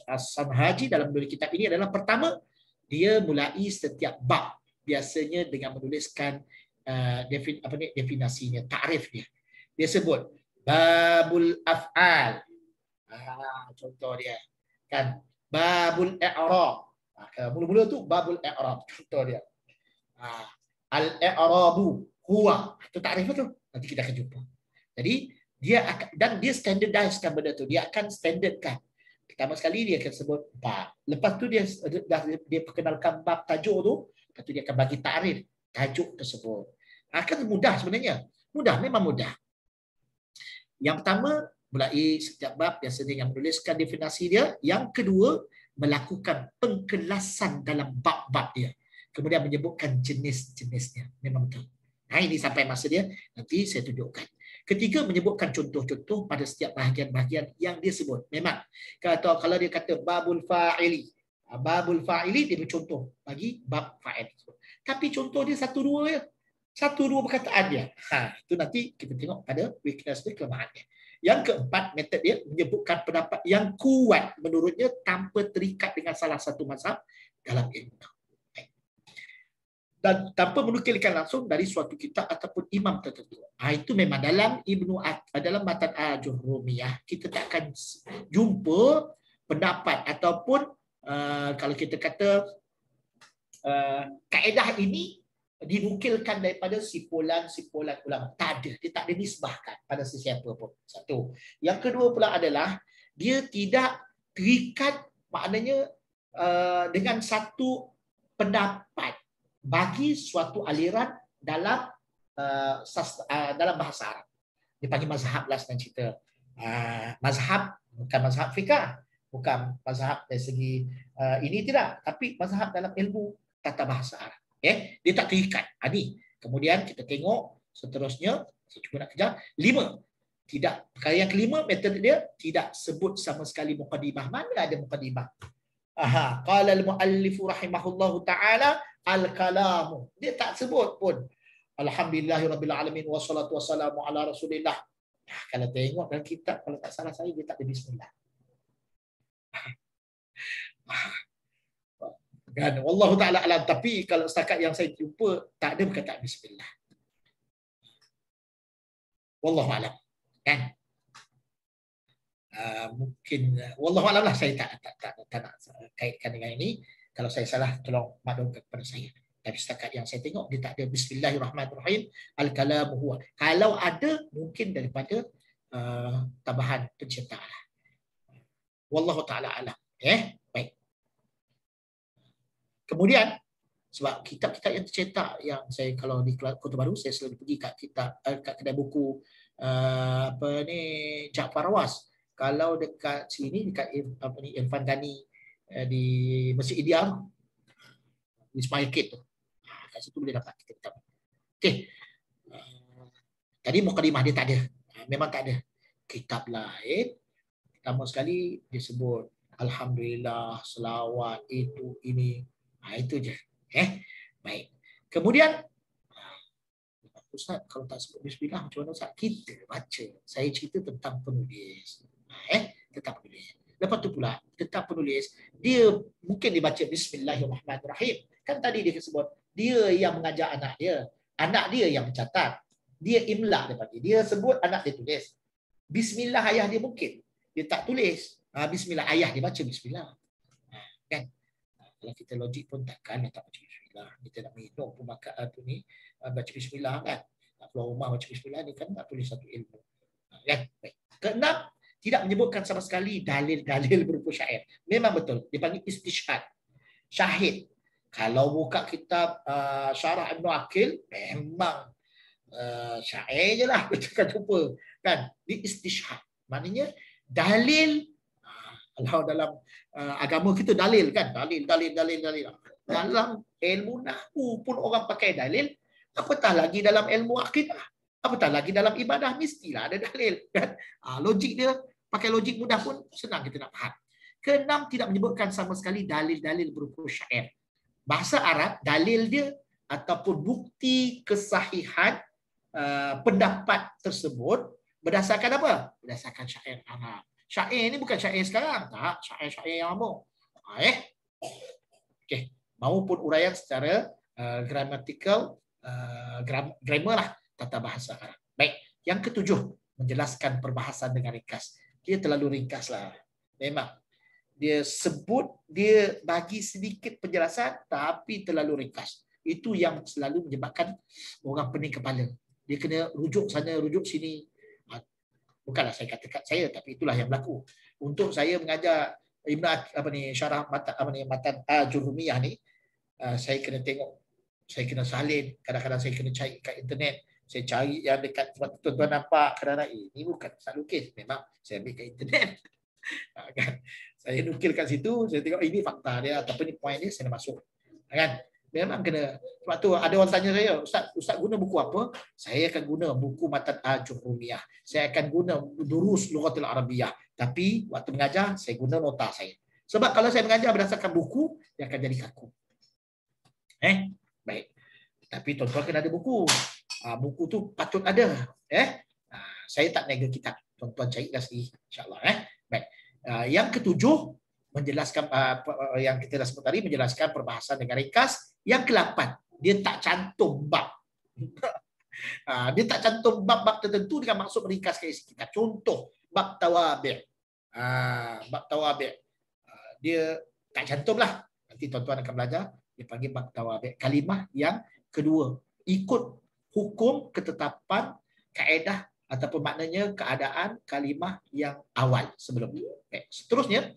As-Sanhaji dalam menulis kitab ini adalah, pertama, dia mulai setiap bab biasanya dengan menuliskan definisinya, takrif dia. Dia sebut babul af'al. Contoh dia kan, babul i'rab. Mula-mula tu babul i'rab, contoh dia. Al-i'rabu huwa. Itu takrif tu. Nanti kita akan jumpa. Jadi dia akan, dan dia standardizekan benda tu. Dia akan standardkan. Pertama sekali dia akan sebut bab. Lepas tu dia perkenalkan bab tajuk tu. Lepas tu dia akan bagi takrif tajuk tersebut. Akan mudah sebenarnya. Mudah, memang mudah. Yang pertama, mulai setiap bab biasa dengan menuliskan definisi dia. Yang kedua, melakukan pengkelasan dalam bab-bab dia. Kemudian menyebutkan jenis-jenisnya. Memang betul. Ini sampai masa dia, nanti saya tunjukkan. Ketiga, menyebutkan contoh-contoh pada setiap bahagian-bahagian yang dia sebut. Memang, kalau dia kata babul fa'ili. Babul fa'ili, dia bercontoh bagi bab fa'il. Tapi contoh dia satu dua ya. Satu dua perkataan dia. Itu nanti kita tengok pada weakness dia, kelemahan dia. Yang keempat, metod dia menyebutkan pendapat yang kuat menurutnya tanpa terikat dengan salah satu mazhab dalam ilmu. Dan tanpa menukilkan langsung dari suatu kitab ataupun imam tertentu. Itu memang dalam dalam matan Ajurrumiyah kita tak akan jumpa pendapat ataupun kalau kita kata kaedah ini dinukilkan daripada simpulan ulama. Tak ada. Dia tak ada nisbahkan pada sesiapa pun. Satu. Yang kedua pula adalah dia tidak terikat, maknanya dengan satu pendapat bagi suatu aliran dalam dalam bahasa Arab. Dia panggil mazhab lah senang cerita. Mazhab bukan mazhab fiqh, bukan mazhab dari segi ini tidak, tapi mazhab dalam ilmu tata bahasa Arab. Dia tak terikat. Ini. Kemudian kita tengok seterusnya. Saya cuba nak kejar. 5. Tidak. Perkara yang kelima, metode dia tidak sebut sama sekali muqaddimah. Mana ada muqaddimah? Qala al-muallifu rahimahullahu ta'ala al-kalamu. Dia tak sebut pun. Alhamdulillahirabbil alamin wassalatu wassalamu ala Rasulillah. Kalau tengok dalam kitab, kalau tak salah saya, dia tak ada bismillah. Kan, wallahu taala alam, tapi kalau setakat yang saya jumpa tak ada perkataan bismillah. Wallahu alam. Kan? Mungkin wallahu alam lah, saya tak nak kaitkan dengan ini. Kalau saya salah tolong maklumkan kepada saya. Tapi setakat yang saya tengok dia tak ada bismillahirrahmanirrahim al-kalamu huwa. Kalau ada mungkin daripada tambahan penciptaan. Wallahu taala alam. Baik. Kemudian sebab kitab-kitab yang tercetak yang saya kalau di Kota Baru saya selalu pergi kat kitab kat kedai buku Jaafar Awas. Kalau dekat sini dekat Irfan Ghani di Masjid Ideal di Ismail Kid tu. Kat situ boleh dapat kitab. Okey. Tadi mukadimah dia tak ada. Memang tak ada. Kitab lain pertama sekali disebut alhamdulillah, selawat, itu ini. Itu je. Baik. Kemudian Ustaz, kalau tak sebut bismillah macam mana Ustaz? Kita baca. Saya cerita tentang penulis. Tentang penulis. Lepas tu pula, tentang penulis, dia mungkin dibaca bismillahirrahmanirrahim. Kan tadi dia sebut, dia yang mengajar anak dia. Anak dia yang mencatat. Dia imla dia panggil. Dia sebut, anak dia tulis. Bismillah ayah dia mungkin. Dia tak tulis. Bismillah ayah dia baca bismillah. Kan? Kalau kita logik pun takkan tak baca bismillah. Kita nak minum pun makan tu ni baca bismillah kan. keluar rumah macam bismillah ni kan tak tulis satu ilmu. Kan? Baik. Keenam, tidak menyebutkan sama sekali dalil-dalil berupa syair. Memang betul, dipanggil istishhad. Syahid. Kalau buka kitab Syarah Ibn Aqil, memang syair je lah kita akan jumpa. Kan? Di istishhad. Maknanya dalil, kalau dalam agama kita dalil kan? Dalil. Dalam ilmu nahwu pun orang pakai dalil, apatah lagi dalam ilmu akidah. Apatah lagi dalam ibadah, mestilah ada dalil. Kan? Logik dia, pakai logik mudah pun senang kita nak faham. Keenam, tidak menyebutkan sama sekali dalil-dalil berupa syair. Bahasa Arab, dalil dia ataupun bukti kesahihan pendapat tersebut berdasarkan apa? Berdasarkan syair Arab. Syair ni bukan syair sekarang, tak, syair yang lama. Okey, maupun uraian secara gramatikal, grammar lah, tata bahasa Arab. Baik, yang ketujuh, menjelaskan perbahasan dengan ringkas. Dia terlalu ringkas lah. Memang dia sebut, dia bagi sedikit penjelasan tapi terlalu ringkas. Itu yang selalu menyebabkan orang pening kepala. Dia kena rujuk sana, rujuk sini. Bukanlah saya katakan saya, tapi itulah yang berlaku. Untuk saya mengajar syarah matan Ajurrumiyah ni, saya kena tengok, saya kena salin, kadang-kadang saya kena cari kat internet. Saya cari yang dekat tuan-tuan nampak, kadang-kadang ini bukan tak lukis, memang saya ambil kat internet. Kan? Saya nukil kat situ, saya tengok ini fakta dia ataupun ini poin dia, saya nak masuk. Kan? Memang kena. Sebab tu ada orang tanya saya, Ustaz guna buku apa? Saya akan guna buku Matan Ajurrumiyah. Saya akan guna Durus Lughatil Arabiyah. Tapi waktu mengajar, saya guna nota saya. Sebab kalau saya mengajar berdasarkan buku, dia akan jadi kaku. Baik. Tapi tuan-tuan kena ada buku. Buku tu patut ada. Saya tak nega kitab. Tuan-tuan carilah sendiri. InsyaAllah. Baik. Yang ketujuh, menjelaskan yang kita dah sebut tadi, menjelaskan perbahasan dengan ringkas. Yang ke-8, dia tak cantum bab. Dia tak cantum bab-bab tertentu dengan maksud meringkaskan isi kitab. Contoh, bab tawabi'. Bab tawabi'. Dia tak cantum lah. Nanti tuan-tuan akan belajar. Dia panggil bab tawabi'. Kalimah yang kedua. Ikut hukum, ketetapan, kaedah ataupun maknanya keadaan kalimah yang awal sebelum itu. Seterusnya,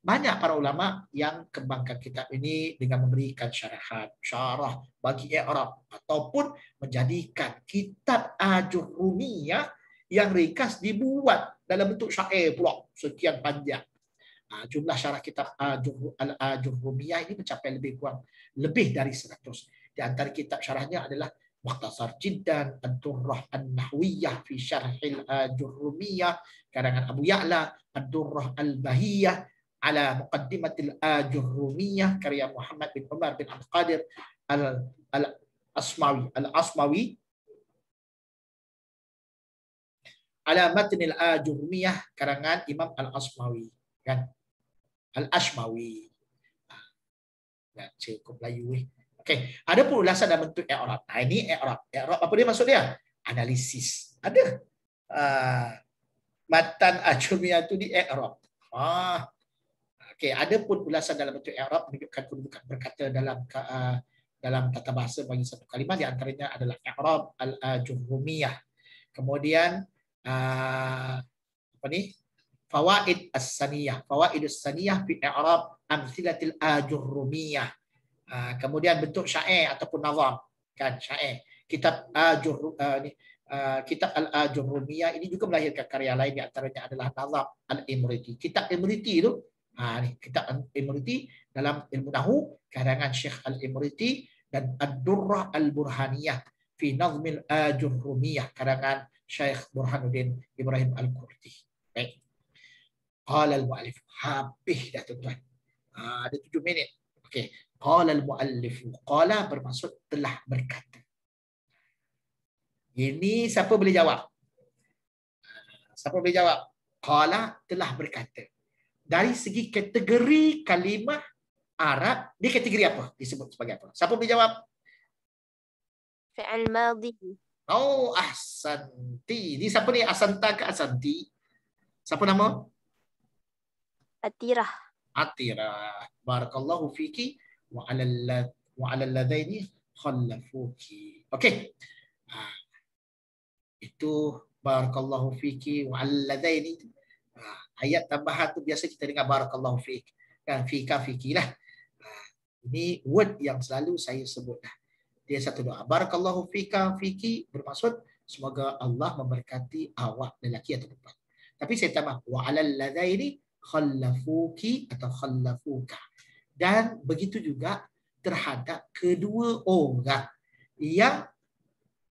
banyak para ulama yang kembangkan kitab ini dengan memberikan syarah bagi i'rab ataupun menjadikan kitab Ajurrumiyah yang ringkas dibuat dalam bentuk syair pula sekian panjang. Jumlah syarah kitab Ajurrumiyah ini mencapai lebih dari 100. Di antara kitab syarahnya adalah Mukhtasar Jiddan, Ad-Durrah An-Nahwiyah fi Syarhil Ajurrumiyah karangan Abu Ya'la, Ad-Durrah Al-Bahiyah ala Muqaddimatil Ajurrumiyah karya Muhammad bin Umar bin Abdul Qadir Al-Asmawi ala Matnil Ajurrumiyah karangan Imam Al-Asmawi, kan? Al-Ashmawi. Cukup Melayu. Okey, ada pun ulasan dalam bentuk i'rab. Ini i'rab. I'rab apa dia maksud dia? Analisis. Ada. Matan Ajurrumiyah itu di i'rab. Okey, ada pun ulasan dalam bentuk i'rab menunjukkan kedudukan berkata dalam tata bahasa bagi satu kalimah, di antaranya adalah i'rab al-Ajurrumiyah. Kemudian fawaid as-saniyah. Fawaid as-saniyah fi i'rab amthilatil Ajurrumiyah. Kemudian bentuk syair ataupun nazam, kan, syair. Kitab kitab Al-Ajurrumiyah ini juga melahirkan karya lain, di antaranya adalah nazam Al-Imriti. Kitab Imriti itu kitab Al-Imriti dalam ilmu nahwu karangan Syekh Al-Imriti, dan Ad-Durrah Al-Burhaniyah fi Nazmil Ajurrumiyah karangan Syekh Burhanuddin Ibrahim Al-Qurti. Baik. Qala al-mu'allif. Habis dah tuan-tuan. Ada 7 minit. Okey. Qala al-mu'allif. Qala bermaksud telah berkata. Ini siapa boleh jawab? Siapa boleh jawab? Qala telah berkata. Dari segi kategori kalimah Arab, dia kategori apa? Disebut sebagai apa? Siapa boleh jawab? Fi'il madhi. Oh, ahsanti. Ini siapa ni? Asanta ke Asanti? Siapa nama? Atirah. Atirah. Barakallahu fiki wa 'alal ladaini khallafuki. Okey. itu barakallahu fiki wa alladaini. Ayat tambahan tu biasa kita dengar barakallahu fik, kan, fika fiki lah. Ini word yang selalu saya sebut dah. Dia satu doa. Barakallahu fika fiki bermaksud semoga Allah memberkati awak lelaki atau perempuan. Tapi saya tambah wa alal ladaini khallafuki atau khallafuka. Dan begitu juga terhadap kedua orang yang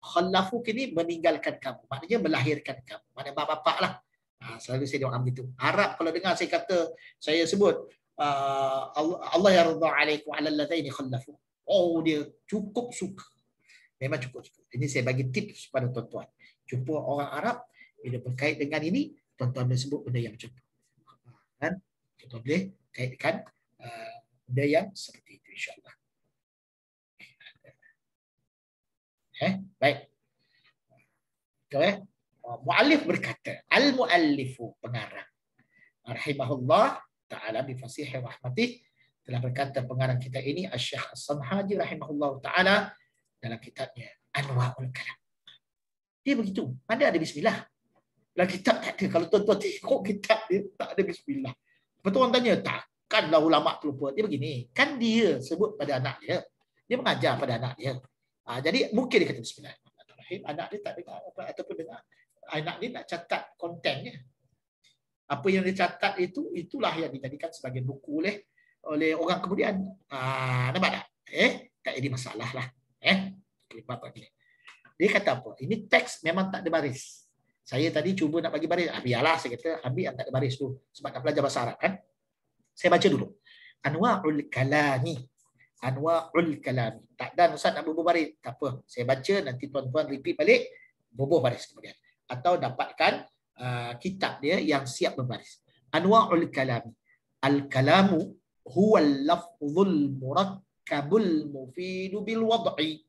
khallafuk ini meninggalkan kamu. Maknanya melahirkan kamu. Maknanya bapak-bapak lah. Selalu saya doa begitu. Arab kalau dengar saya kata, saya sebut Allah yarda alaikum ala alladaini khallafu. Oh, dia cukup suka. Memang cukup suka. Ini saya bagi tips pada tuan-tuan. Jumpa orang Arab, bila berkait dengan ini, tuan-tuan boleh sebut benda yang macam tu. Dan tuan-tuan boleh kaitkan benda yang seperti itu, insyaAllah. Baik. Okay. Muallif berkata, al-muallifu, pengarang, rahimahullah ta'ala bi fasihi rahmatih, telah berkata pengarang kita ini Asy-Syaikh As-Samhaji rahimahullah ta'ala dalam kitabnya Anwa'ul Kalam. Dia begitu. Mana ada bismillah? Dalam kitab tak ada. Kalau tuan-tuan tengok kitab dia tak ada bismillah. Lepas tu orang tanya, takkanlah ulama terlupa. Dia begini, kan dia sebut pada anak dia. Dia mengajar pada anak dia. Jadi mungkin dia kata bismillahirrahmanirrahim. Anak dia tak dengar apa ataupun dengar. Anak dia nak catat kontennya. Apa yang dia catat itu, itulah yang dijadikan sebagai buku oleh orang kemudian. Nampak tak? Tak jadi masalah lah. Dia kata apa? Ini teks memang tak ada baris. Saya tadi cuba nak bagi baris. Biarlah, saya kata ambil yang tak ada baris tu. Sebab nak belajar bahasa Arab kan. Saya baca dulu. Anwa'ul kalami. Anwa'ul kalami. Tak dan Ustaz nak bubuh baris. Tak apa. Saya baca, nanti tuan-tuan repeat balik. Bubuh baris kemudian. Atau dapatkan kitab dia yang siap berbaris. Anwa'ul kalami. Al-kalamu huwa al-lafzul murakkabul mufidu bil wad'i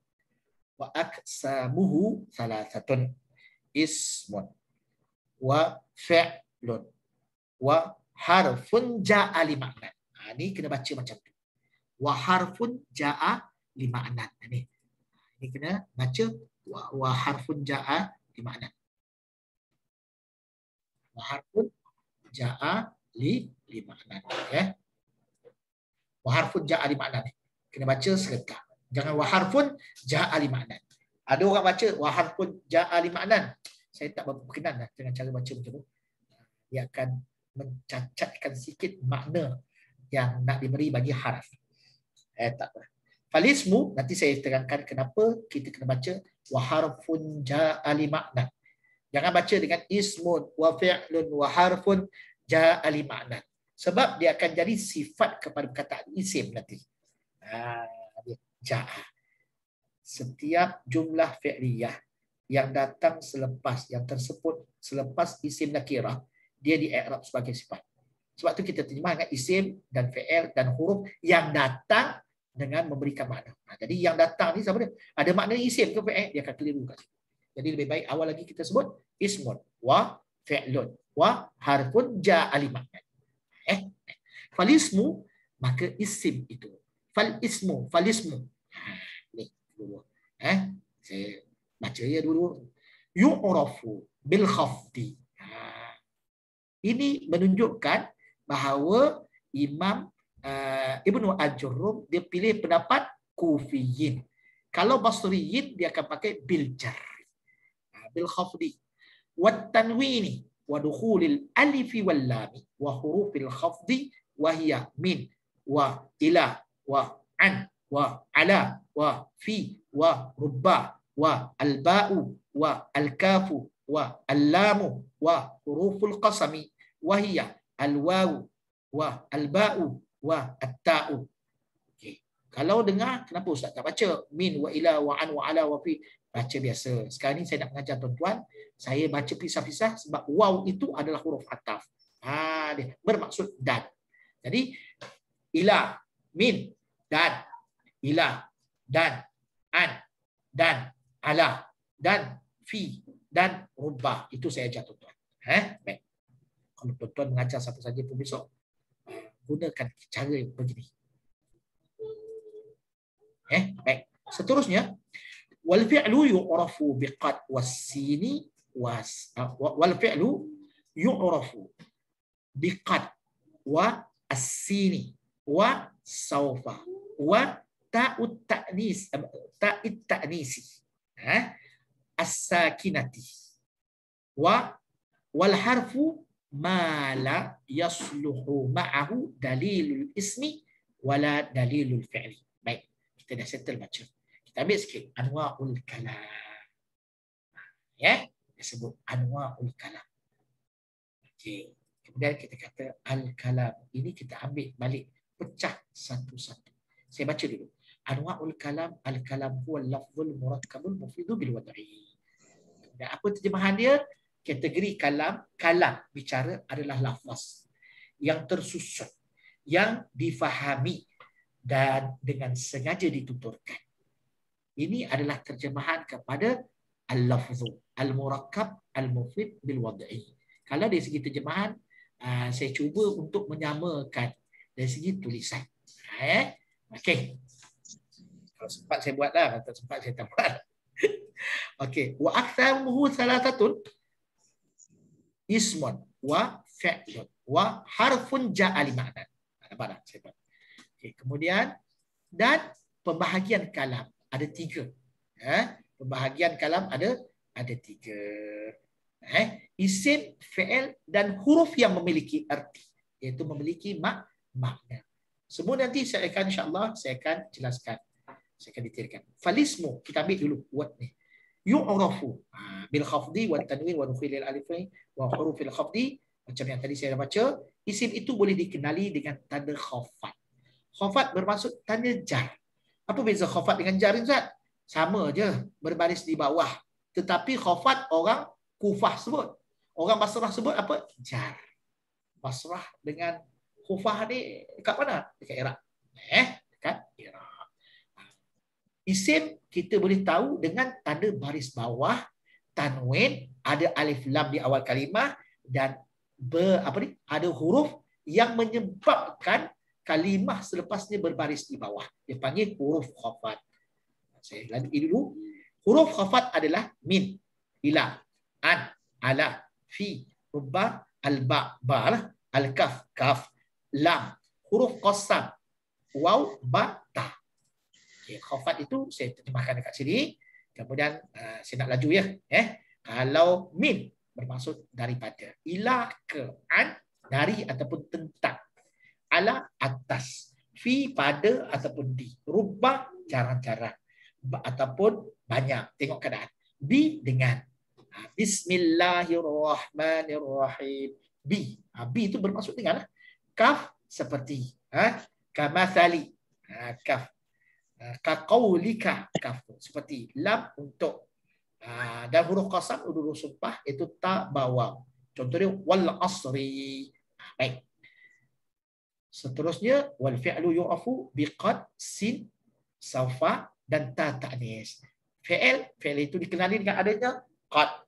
wa aksamuhu thalathatun ismun wa fi'lun wa harfun ja'a li ma'nan. Ini kena baca macam tu. Wa harfun ja'a li ma'nan. Ini kena baca wa harfun ja'a li ma'nan. Wa harfun ja'a li ma'nan. Ya. Wa harfun ja'a li ma'nan. Kena baca serta. Jangan wa harfun ja'a li ma'nan. Ada orang baca wa harfun ja'a li ma'nan. Saya tak berkenan dengan cara baca macam tu. Dia akan mencacatkan sikit makna yang nak diberi bagi harf. Tak apa. Falismu, nanti saya terangkan kenapa kita kena baca wa harfun ja'a li ma'nan. Jangan baca dengan ismun wa fi'lun wa harfun ja'a li ma'nan. Sebab dia akan jadi sifat kepada perkataan isim nanti. Ja'a. Setiap jumlah fi'liyah yang datang selepas, yang tersebut selepas isim nakirah, dia di-i'rab sebagai sifat. Sebab tu kita terjemah dengan isim dan fi'il dan huruf yang datang dengan memberikan makna. Jadi yang datang ni siapa dia? Ada makna isim ke fi'il, dia akan keliru kat situ. Jadi lebih baik awal lagi kita sebut ismun wa fi'lun wa harfun ja'a li ma'nan. Falismu, maka isim itu. Falismu. Ni dulu. Saya baca ya dulu. Yu'rafu bil khafdi. Ini menunjukkan bahawa Imam Ibnu Al-Jurrum dia pilih pendapat Kufiyin. Kalau Basriyin dia akan pakai bil jar. Bil khafdi. Wat tanwini wa dukhulil alifi wal lam wa hurufil khafdi wa hiya min wa ila wa an wa ala wa fi wa rubba wa al-ba'u wa al-kafu wa al-lamu wa huruful qasami wa hiya al-wawu wa al-ba'u wa at-ta'u. Okay. Kalau dengar, kenapa Ustaz tak baca min wa ila wa an wa ala wa fi? Baca biasa. Sekarang ni saya nak mengajar tuan-tuan, saya baca pisah-pisah sebab waw itu adalah huruf ataf. Dia bermaksud dan. Jadi ila, min, dan, ila, dan, an, dan, ala, dan, fi, dan, rubah. Itu saya ajar tuan-tuan. Baik. Kalau tuan-tuan mengajar siapa saja pun besok, gunakan cara begini. Baik. Seterusnya, wal fi'lu yu'rafu biqad was-sini wal fi'lu yu'rafu biqad wa as-sini wa saufa wa ta'ut ta'nisi as-sakinati wal harfu ma la yasluhu ma'ahu dalilul ismi wala dalilul fi'li. Baik, kita dah settle baca. Kita ambil sikit anwa'ul kalam. Ya, disebut anwa'ul kalam. Okey. Kemudian kita kata al-kalam. Ini kita ambil balik, pecah satu-satu. Saya baca dulu. Anwa'ul kalam, al-kalam huwa al-lafzul murakkabul mufidu bil wad'i. Dan apa terjemahan dia? Kategori kalam, kalam bicara adalah lafaz yang tersusun, yang difahami dan dengan sengaja dituturkan. Ini adalah terjemahan kepada al-lafzu al-murakkab al-mufid bil wad'i. Kalau dari segi terjemahan, saya cuba untuk menyamakan dari segi tulisan. Okey. Kalau sempat saya buatlah, kalau tak sempat saya tak buat. Okey, wa aktsaruhu thalathatun ismun wa fi'lun wa harfun ja'a li ma'na. Nampak tak? Saya buat. Okey, kemudian dan pembahagian kalam ada 3. Pembahagian kalam ada 3. Isim, fi'il dan huruf yang memiliki arti, iaitu memiliki makna. Semua nanti saya akan insya-Allah saya akan jelaskan. Saya akan detailkan. Falismu kita ambil dulu word ni. Yu'rafu bil khafdi wa tanwin wa nukhil al alifain wa hurufil khafdi, macam yang tadi saya dah baca. Isim itu boleh dikenali dengan tanda khafat. Khafat bermaksud tanda jar. Apa beza khafat dengan jar, Ustaz? Sama je, berbaris di bawah. Tetapi khafat orang Kufah sebut. Orang Basrah sebut apa? Jar. Basrah dengan Kufah ni dekat mana? Dekat Iraq. Dekat Iraq. Isim kita boleh tahu dengan tanda baris bawah, tanwin, ada alif lam di awal kalimah dan ada huruf yang menyebabkan kalimah selepasnya berbaris di bawah. Dia panggil huruf khafat. Saya lanjut dulu. Huruf khafat adalah min, ila, an, ala, fi, rubba, al-ba, ba, al-kaf, kaf, lam, huruf qasam, waw, ba, ta. Okay, khafat itu saya terjemahkan dekat sini. Kemudian saya nak laju ya. Kalau min bermaksud daripada, ila ke, an dari ataupun tentang, ala atas, fi pada ataupun di, rubba jarang-jarang, ataupun banyak, tengok keadaan, bi dengan, bismillahirrahmanirrahim, bi, bi itu bermaksud dengan, kaf seperti, kamathali, kaf, kaqaulika, kaf seperti, lam untuk, dan huruf qasam huruf sumpah itu ta bawang. Contohnya wal asri. Baik. Seterusnya wal fi'lu yu'afu biqad, sin, saufa dan ta ta'nis. Fi'il itu dikenali dengan adanya qad.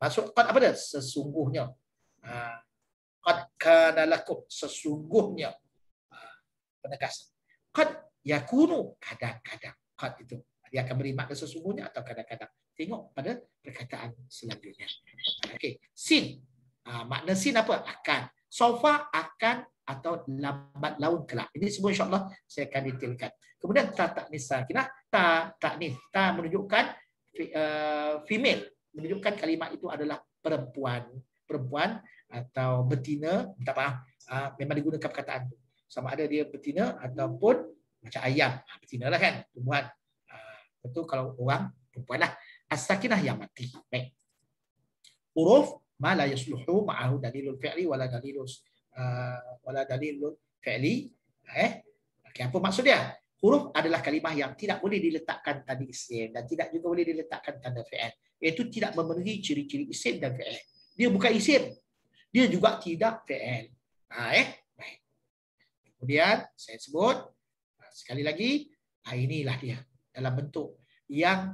Maksud qad apa dia? Sesungguhnya. Qad kana lakum, sesungguhnya. Penegasan. Qad yakunu, kadang-kadang. Qad itu dia akan beri makna sesungguhnya atau kadang-kadang. Tengok pada perkataan selanjutnya. Okey, sin. Makna sin apa? Akan. Saufa akan atau lambat laun kelak. Ini semua insya-Allah saya akan detailkan. Kemudian ta ta'nis sakinah, ta ta'nis, ta menunjukkan female, menunjukkan kalimat itu adalah perempuan atau betina, minta maaf, memang digunakan perkataan itu. Sama ada dia betina ataupun macam ayam, betina lah kan, tumbuhan. Betul kalau orang perempuan lah. As-sakinah yang mati. Baik. Huruf ma la yasluhu ma'ahu dalilul fi'li wala dalilul fi'li. Okey, apa maksud dia? Huruf adalah kalimah yang tidak boleh diletakkan tanda isim dan tidak juga boleh diletakkan tanda fi'il. Iaitu tidak memenuhi ciri-ciri isim dan fi'il. Dia bukan isim. Dia juga tidak fi'il. Baik. Kemudian saya sebut sekali lagi, inilah dia dalam bentuk yang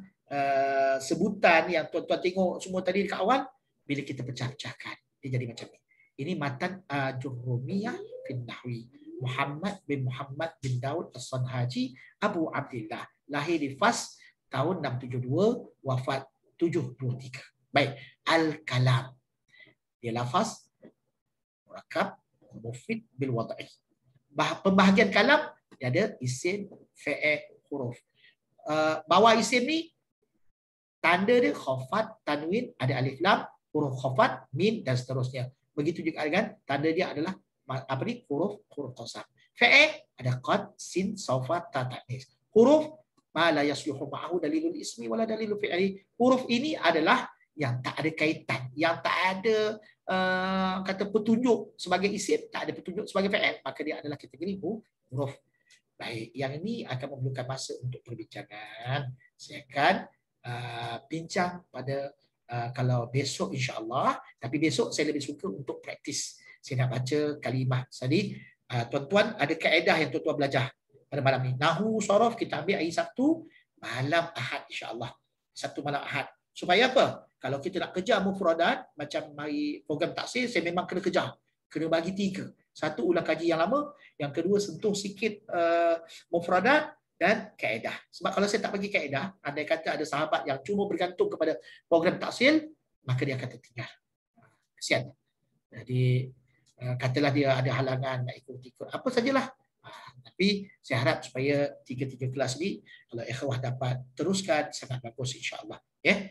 sebutan yang tuan-tuan tengok semua tadi dekat awal, bila kita pecah-pecahkan dia jadi macam ni. Ini matan Jurrumiyah fin Nahwi. Muhammad bin Daud As-Sanhaji, Abu Abdillah, lahir di Fas tahun 672, wafat 723. Baik, al-kalam. Dia lafaz murakab mufid bil wada'i. Pembahagian kalam dia ada isim, fi'il, huruf. Bawah isim ni tanda dia khafat, tanwin, ada alif lam, huruf khafat, mim dan seterusnya. Begitu juga dengan tanda dia adalah apa ni, huruf qasam. Fi'il ada qad, sin, sawfa, ta, ta'nis. Huruf ma la yasluhu ma'ahu dalilul ismi wala dalilul fi'li. Huruf ini adalah yang tak ada kaitan, yang tak ada kata petunjuk sebagai isim, tak ada petunjuk sebagai fi'il, maka dia adalah kategori huruf. Baik, yang ini akan memerlukan masa untuk perbincangan. Saya akan bincang pada kalau besok insya-Allah, tapi besok saya lebih suka untuk praktis. Saya nak baca kalimah. Jadi tuan-tuan ada kaedah yang tuan-tuan belajar pada malam ni. Nahwu, sorof kita ambil hari Sabtu, malam Ahad insya-Allah. Sabtu malam Ahad. Supaya apa? Kalau kita nak kejar mufradat macam hari program taksir, saya memang kena kejar. Kena bagi 3. Satu, ulang kaji yang lama. Yang kedua, sentuh sikit mufradat dan kaedah. Sebab kalau saya tak bagi kaedah, andai kata ada sahabat yang cuma bergantung kepada program taksil, maka dia akan tertinggal. Kesian. Jadi, katalah dia ada halangan nak ikut-ikut. Apa sajalah. Tapi saya harap supaya 3 kelas ni, kalau ikhwah dapat teruskan, sangat bagus insya-Allah. Ya.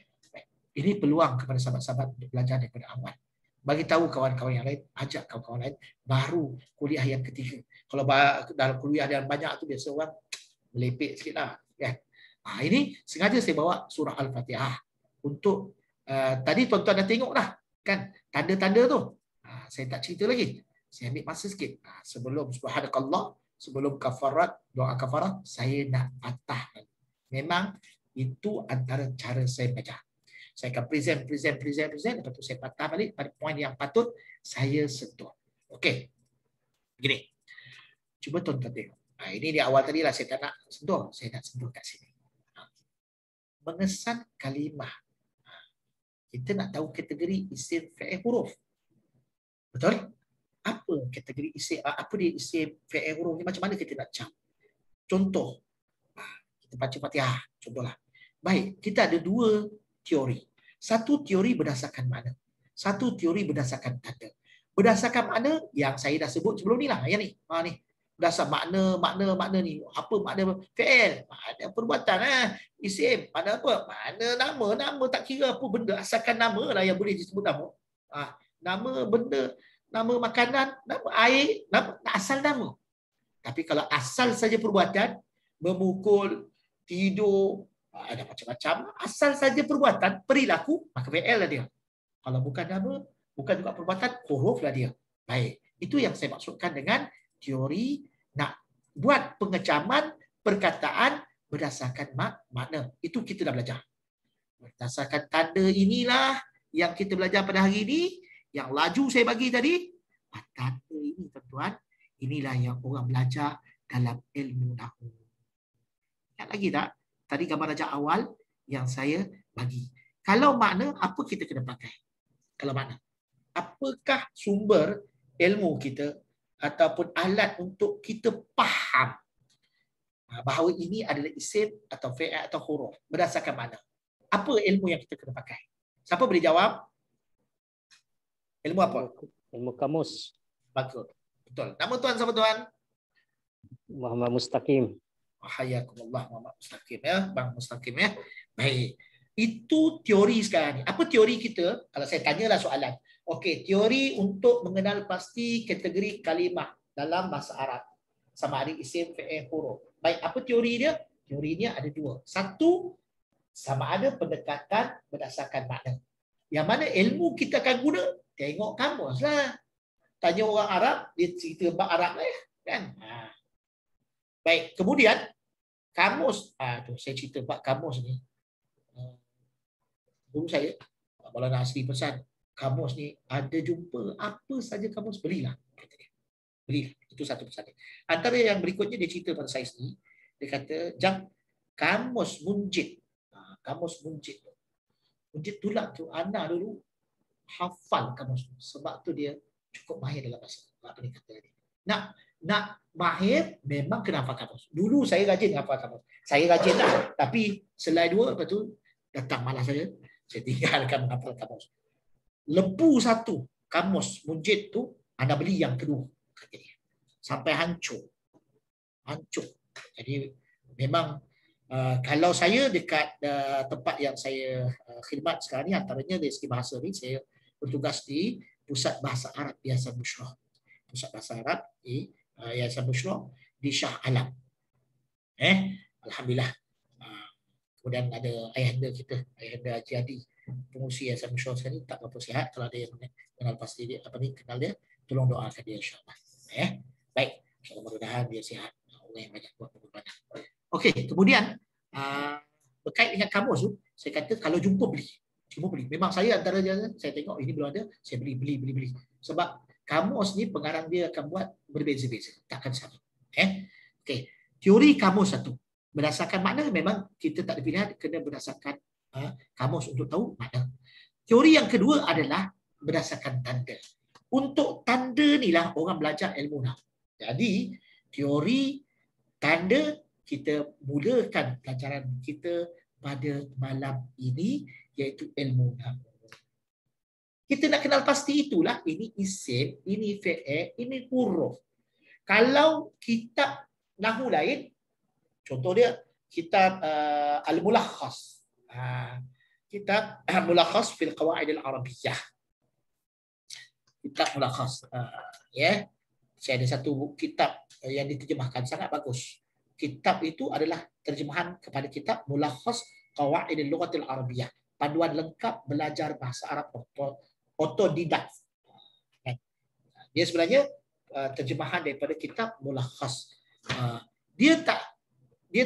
Ini peluang kepada sahabat-sahabat untuk belajar daripada awal. Bagi tahu kawan-kawan yang lain, ajak kawan-kawan lain, baru kuliah yang ketiga. Kalau dalam kuliah yang banyak tu biasa orang melepek sikitlah, kan. Ini sengaja saya bawa surah Al-Fatihah untuk tadi tuan-tuan dah tengok dah, kan, tanda-tanda tu. Saya tak cerita lagi. Saya ambil masa sikit. Sebelum subhanakallah, sebelum kafarat, doa kafarat, saya nak patah. Memang itu antara cara saya belajar. Saya akan present, lepas tu saya patah balik pada poin yang patut saya sentuh. Okey. Begini. Cuba tuan-tuan tengok. Ini di awal tadi lah saya tak nak sentuh. Saya nak sentuh kat sini. Mengesan kalimah. Kita nak tahu kategori isim, fi'il, huruf. Betul? Apa kategori isim, apa dia isim, fi'il, huruf ni, macam mana kita nak cam? Contoh. Kita baca Fatihah. Contohlah. Baik, kita ada 2 teori. Satu teori berdasarkan makna. Satu teori berdasarkan tanda. Berdasarkan makna yang saya dah sebut sebelum ni lah. Yang ni. Ni. Berdasar makna ni. Apa makna fi'il? Makna perbuatan. Isim. Makna apa? Makna nama. Nama tak kira apa benda. Asalkan nama lah yang boleh disebut nama. Nama benda. Nama makanan. Nama air. Nama, asal nama. Tapi kalau asal saja perbuatan, memukul, tidur, ada macam-macam, asal saja perbuatan, perilaku, maka fi'il lah dia. Kalau bukan nama, bukan juga perbuatan, huruf lah dia. Baik, itu yang saya maksudkan dengan teori nak buat pengecaman perkataan berdasarkan makna. Itu kita dah belajar. Berdasarkan tanda inilah yang kita belajar pada hari ini, yang laju saya bagi tadi, tanda ini tuan-tuan, inilah yang orang belajar dalam ilmu nahwu. Ingat lagi tak? Tadi gambar rajak awal yang saya bagi. Kalau makna, apa kita kena pakai? Kalau makna. Apakah sumber ilmu kita ataupun alat untuk kita faham bahawa ini adalah isim atau fi'il atau huruf berdasarkan makna? Apa ilmu yang kita kena pakai? Siapa boleh jawab? Ilmu apa? Ilmu kamus. Bagus. Betul. Nama tuan siapa tuan? Muhammad Mustaqim. Hayakumullah Muhammad Mustaqim ya, Bang Mustaqim ya. Baik. Itu teori sekarang ni. Apa teori kita? Kalau saya tanyalah soalan. Okey, teori untuk mengenal pasti kategori kalimah dalam bahasa Arab. Sama ada isim, fi'il, huruf. Baik, apa teori dia? Teorinya ada 2. Satu, sama ada pendekatan berdasarkan makna. Yang mana ilmu kita akan guna? Tengok kamus lah. Tanya orang Arab, dia cerita bab Arab lah ya. Kan? Baik, kemudian kamus. Tu saya cerita bab kamus ni. Guru saya, Maulana Asri pesan, kamus ni ada jumpa apa saja kamus belilah. Kata dia. Belilah. Itu satu pesan dia. Antara yang berikutnya dia cerita pada saya sendiri. Dia kata, jam kamus munjid. Kamus munjid. Munjid tulang tu, anak dulu hafal kamus tu. Sebab tu dia cukup mahir dalam bahasa. Apa dia kata dia. Nak mahir memang kena hafal kamus. Dulu saya rajin hafal kamus. Saya rajin lah. Tapi selai 2, lepas tu datang malas saya. Saya tinggalkan menghafal kamus. Lebu satu kamus Munjid tu, anda beli yang kedua. Sampai hancur. Hancur. Jadi memang kalau saya dekat tempat yang saya khidmat sekarang ni, antaranya dari segi bahasa ni, saya bertugas di Pusat Bahasa Arab Yayasan Bushrah. Pusat Bahasa Arab di Yayasan Bushrah di Shah Alam. Alhamdulillah. Kemudian ada ayahanda kita, ayahanda Haji Adi, pengurusi Yayasan Bushrah sekarang ni, tak berapa sihat. Kalau ada yang kenal pasti dia, kenal dia, tolong doakan dia insya-Allah. Baik, insya-Allah mudah-mudahan dia sihat. Allah yang banyak buat pengorbanan. Okey, kemudian berkait dengan kamus tu, saya kata kalau jumpa beli. Cuma beli. Memang saya antara saya tengok ini belum ada, saya beli. Sebab kamus ni pengarang dia akan buat berbeza-beza, takkan sama. Okey, teori kamus satu. Berdasarkan makna memang kita tak ada pilihan, kena berdasarkan kamus untuk tahu makna. Teori yang kedua adalah berdasarkan tanda. Untuk tanda ni lah orang belajar ilmu nahwu. Jadi teori tanda kita mulakan pelajaran kita pada malam ini, iaitu ilmu nahwu. Kita nak kenal pasti itulah, ini isim, ini fi'il, ini huruf. Kalau kitab nahwu lain, contoh dia kitab Al-Mulakhas. Kitab Mulakhas fil Qawaid Al-Arabiyyah. Kitab Mulakhas. Saya ada satu kitab yang diterjemahkan sangat bagus. Kitab itu adalah terjemahan kepada kitab Mulakhas Qawaid Al-Lughat Al-Arabiyyah. Panduan lengkap belajar bahasa Arab otodidak. Dia sebenarnya terjemahan daripada kitab Mulakhas. Dia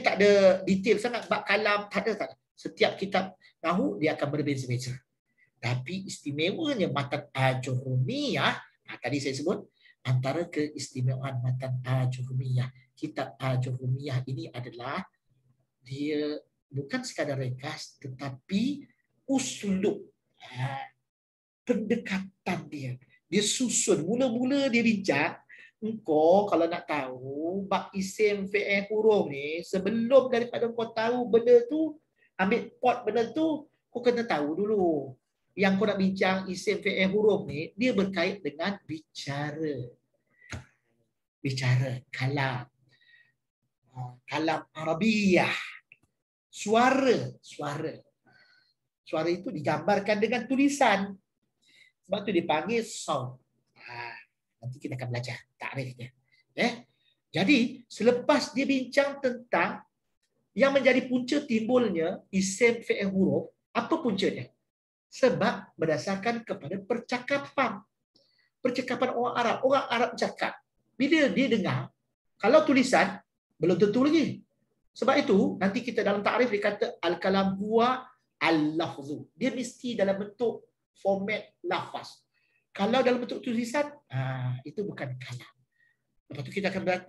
tak ada detail sangat bab kalam, tak ada. Setiap kitab nahwu dia akan berbeza-beza. Tapi istimewanya matan Ajurumiyah, tadi saya sebut antara keistimewaan matan Ajurumiyah, kitab Ajurumiyah ini adalah dia bukan sekadar ringkas tetapi uslub, pendekatan dia susun. Mula-mula dia bincang, engkau kalau nak tahu bab isim fi'il huruf ni, sebelum daripada kau tahu benda tu, ambil pot benda tu, kau kena tahu dulu. Yang kau nak bincang isim fi'il huruf ni, dia berkait dengan bicara. Bicara, kalam. Kalam Arabiyah. Suara. Suara itu digambarkan dengan tulisan. Sebab tu dipanggil saut. Nanti kita akan belajar takrifnya. Jadi selepas dia bincang tentang yang menjadi punca timbulnya isim fi'il huruf, apa puncanya? Sebab berdasarkan kepada percakapan. Percakapan orang Arab. Orang Arab cakap. Bila dia dengar, kalau tulisan belum tentu lagi. Sebab itu nanti kita dalam takrif dia kata al-kalam huwa al-lafzu. Dia mesti dalam bentuk format lafaz. Kalau dalam bentuk tulisan, itu bukan kalam. Lepas tu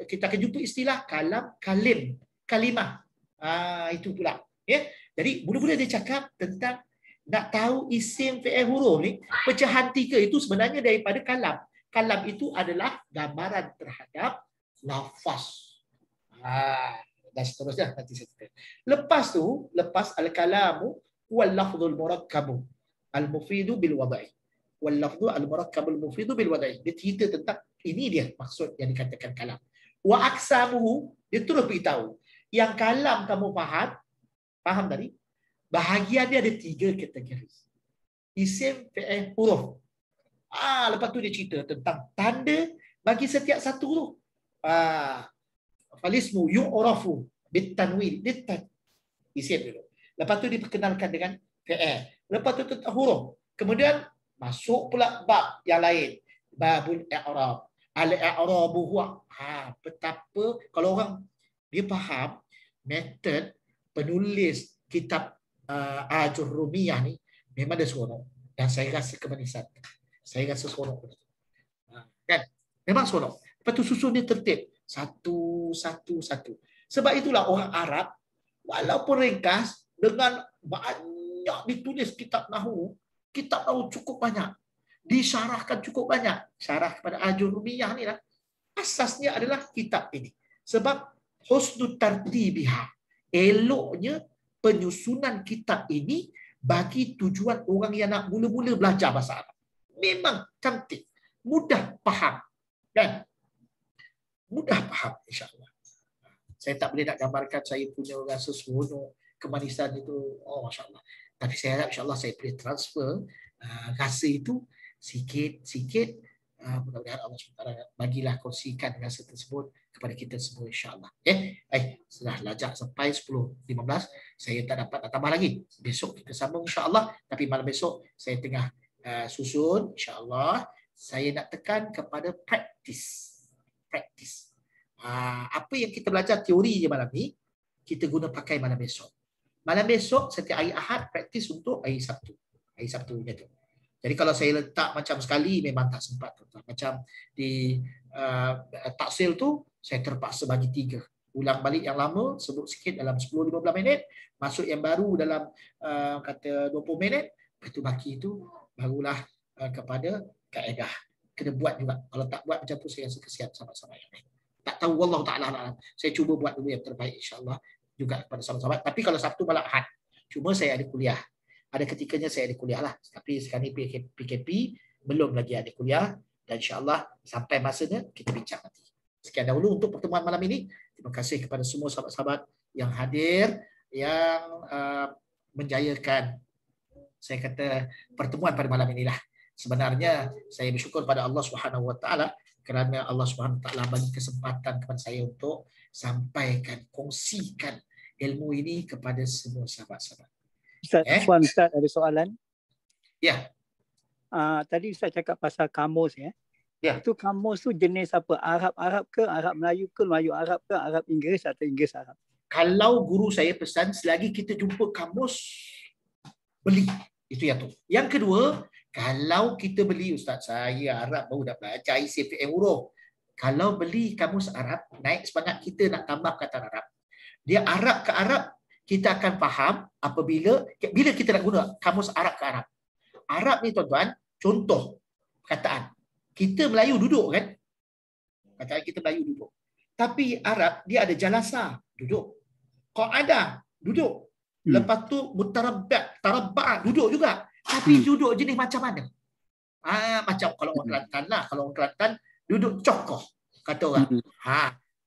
kita akan jumpa istilah kalam, kalim, kalimah. Itu pula. Jadi mula-mula dia cakap tentang nak tahu isim fi'il huruf ni, pecahan tiga itu sebenarnya daripada kalam. Kalam itu adalah gambaran terhadap lafaz. Dan seterusnya nanti saya cerita. Lepas al-kalamu wal lafzul murakkabu al-mufidu bil wada'i. Wal lafzu al-murakkabul mufidu bil wada'i. Dia cerita tentang ini dia maksud yang dikatakan kalam. Wa aksamuhu, dia terus beritahu yang kalam kamu faham tadi? Bahagian dia ada 3 kategori. Isim, fi'il, huruf. Lepas tu dia cerita tentang tanda bagi setiap satu tu. Falismu yu'rafu bitanwin. Isim dulu. Lepas tu diperkenalkan dengan fi'il. Lepas tu tentang huruf. Kemudian masuk pula bab yang lain. Babul i'rab. Al-i'rabu huwa. Betapa kalau orang dia faham metod penulis kitab Ajurumiyah ni memang dia seronok. Dan saya rasa kemanisan. Saya rasa seronok. Kan? Memang seronok. Lepas tu susun dia tertib. Satu. Sebab itulah orang Arab, walaupun ringkas, dengan banyak ditulis kitab nahwu cukup banyak. Disyarahkan cukup banyak. Syarah kepada Ajurumiyah ni lah. Asasnya adalah kitab ini. Sebab husnul tartibiha. Eloknya penyusunan kitab ini bagi tujuan orang yang nak mula-mula belajar bahasa Arab. Memang cantik, mudah faham dan mudah faham, insya-Allah. Saya tak boleh nak gambarkan saya punya rasa seronok, kemanisan itu, oh masya-Allah. Tapi saya harap insya-Allah saya boleh transfer rasa itu sikit-sikit. Mudah-mudahan Allah SWT bagilah kongsikan rasa tersebut kepada kita semua, insya-Allah. Sudah lajak sampai 10.15. Saya tak dapat nak tambah lagi. Besok kita sambung insya-Allah. Tapi malam besok saya tengah susun, insya-Allah. Saya nak tekan kepada praktis. Apa yang kita belajar teori je malam ni, kita guna pakai malam besok. Malam besok setiap hari Ahad praktis untuk hari Sabtu. Hari Sabtu gitu. Jadi kalau saya letak macam sekali memang tak sempat. Macam di taksil tu saya terpaksa bagi 3. Ulang balik yang lama sebut sikit dalam 10-15 minit, masuk yang baru dalam kata 20 minit, lepas tu baki itu barulah kepada kaedah. Kena buat juga. Kalau tak buat macam tu saya rasa kesian sahabat-sahabat yang lain. Tak tahu, wallahu taala alam. Saya cuba buat dulu yang terbaik insya-Allah juga kepada sahabat-sahabat. Tapi kalau Sabtu malam Ahad, cuma saya ada kuliah. Ada ketikanya saya ada kuliah lah. Tapi sekarang ni PKP belum lagi ada kuliah dan insya-Allah sampai masanya kita bincang nanti. Sekian dahulu untuk pertemuan malam ini. Terima kasih kepada semua sahabat-sahabat yang hadir, yang menjayakan saya kata pertemuan pada malam inilah. Sebenarnya saya bersyukur pada Allah Subhanahu Wa Taala kerana Allah Subhanahu Wa Taala bagi kesempatan kepada saya untuk sampaikan, kongsikan ilmu ini kepada semua sahabat-sahabat. Ustaz, ada soalan? Ya. Tadi Ustaz cakap pasal kamus ya. Ya. Itu kamus tu jenis apa? Arab ke, Arab Melayu ke, Melayu Arab ke, Arab Inggeris atau Inggeris Arab? Kalau guru saya pesan selagi kita jumpa kamus, beli. Itu yang tu. Yang kedua, kalau kita beli, Ustaz, saya Arab baru dah belajar ICPM huruf. Kalau beli kamus Arab, naik semangat kita nak tambah kata Arab. Dia Arab ke Arab, kita akan faham apabila kita nak guna kamus Arab ke Arab. Arab ni tuan-tuan, contoh perkataan. Kita Melayu duduk kan? Kataan kita Melayu duduk. Tapi Arab dia ada jalasa, duduk. Qa'ada, duduk. Lepas tu tarabba', duduk juga. Tapi duduk jenis macam mana? Macam kalau orang Kelantan lah. Kalau orang Kelantan duduk cokoh, kata orang.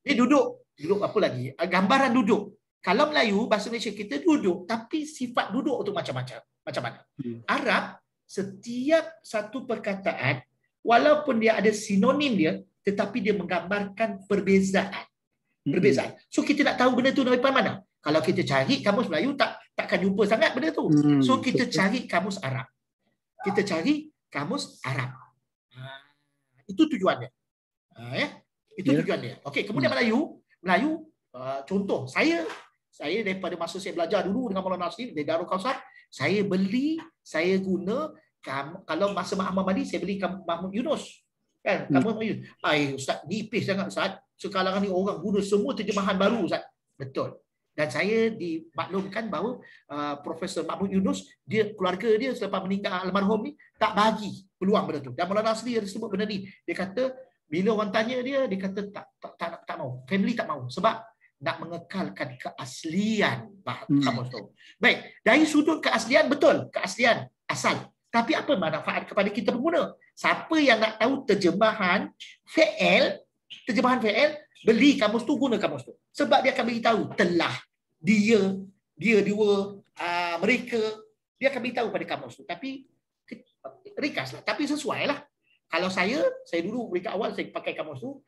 Dia duduk apa lagi? Gambaran duduk. Kalau Melayu, bahasa Malaysia kita duduk, tapi sifat duduk tu macam-macam. Macam mana? Arab, setiap satu perkataan, walaupun dia ada sinonim dia, tetapi dia menggambarkan perbezaan. So kita nak tahu benda tu daripada mana? Kalau kita cari kamus Melayu, takkan jumpa sangat benda tu. So kita cari kamus Arab. Kita cari kamus Arab. Itu tujuannya. Itu tujuannya. Okey, kemudian Melayu, contoh, saya daripada masa saya belajar dulu dengan Maulana Nasir di Darul Kausar, saya beli, saya guna kalau masa Mak Ahmad Madi saya beli Mahmud Yunus. Kan? Mahmud Yunus. Ustaz, nipis sangat Ustaz. Sekarang ni orang guna semua terjemahan baru Ustaz. Betul. Dan saya dimaklumkan bahawa Profesor Mahmud Yunus, keluarga dia selepas meninggal almarhum ni tak bagi peluang benda tu. Dan Maulana Nasir dia sebut benda ni. Dia kata bila orang tanya dia kata tak mau. Family tak mau sebab nak mengekalkan keaslian kamus tu. Baik, dari sudut keaslian betul, keaslian asal. Tapi apa manfaat kepada kita pengguna? Siapa yang nak tahu terjemahan fi'il, beli kamus tu, guna kamus tu. Sebab dia akan beritahu telah, dia dua, mereka, dia akan beritahu pada kamus tu. Tapi ringkaslah, tapi sesuai lah. Kalau saya dulu mereka awal saya pakai kamus tu,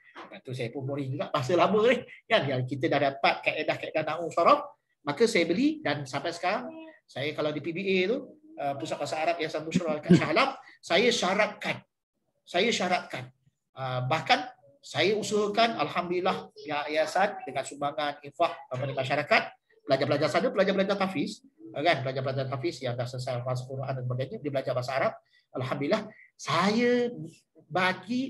saya pun boring juga bahasa lama ni kan, yang kita dah dapat kaedah nahwu saraf, maka saya beli dan sampai sekarang saya kalau di PBA tu Pusat Bahasa Arab Yayasan Bushra Al-Shah Alam, saya syaratkan bahkan saya usahakan alhamdulillah yayasan dengan sumbangan infak kepada masyarakat, pelajar-pelajar sana, pelajar-pelajar tahfiz kan, pelajar-pelajar tahfiz yang dah selesai hafaz Quran dan sebagainya, dia belajar bahasa Arab, alhamdulillah saya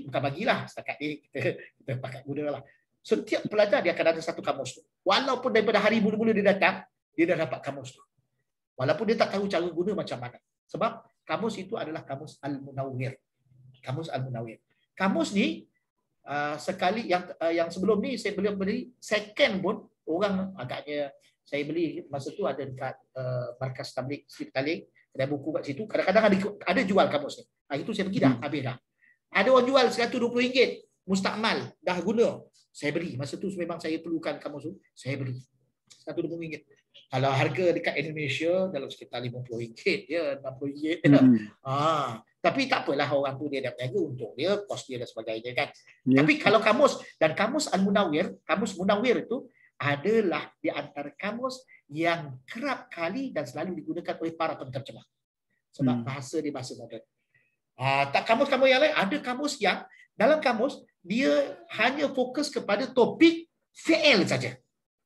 bukan bagilah setakat ni kita pakai guna lah. Setiap pelajar dia akan ada satu kamus tu. Walaupun daripada hari mula-mula dia datang, dia dah dapat kamus tu. Walaupun dia tak tahu cara guna macam mana. Sebab kamus itu adalah kamus Al-Munawwir. Kamus Al-Munawwir. Kamus ni sekali yang sebelum ni saya belum beli, second pun orang agaknya Saya beli masa tu ada dekat markas tabligh Siptalik, kedai buku kat situ. Kadang-kadang ada jual kamus ni. Itu saya pergi dah, habis dah. Ada orang jual RM120, mustakmal, dah guna. Saya beli. Masa tu memang saya perlukan kamus tu, saya beli. RM120. Kalau harga dekat Indonesia dalam sekitar RM50 je, RM60 je. Tapi tak apalah, orang tu dia dah berniaga untuk dia, kos dia dan sebagainya kan. Tapi kalau kamus dan kamus Al-Munawwir, kamus Munawwir itu adalah di antara kamus yang kerap kali dan selalu digunakan oleh para penterjemah. Sebab bahasa dia bahasa moden. Tak kamus-kamus yang lain, ada kamus yang dalam kamus dia hanya fokus kepada topik fi'il saja.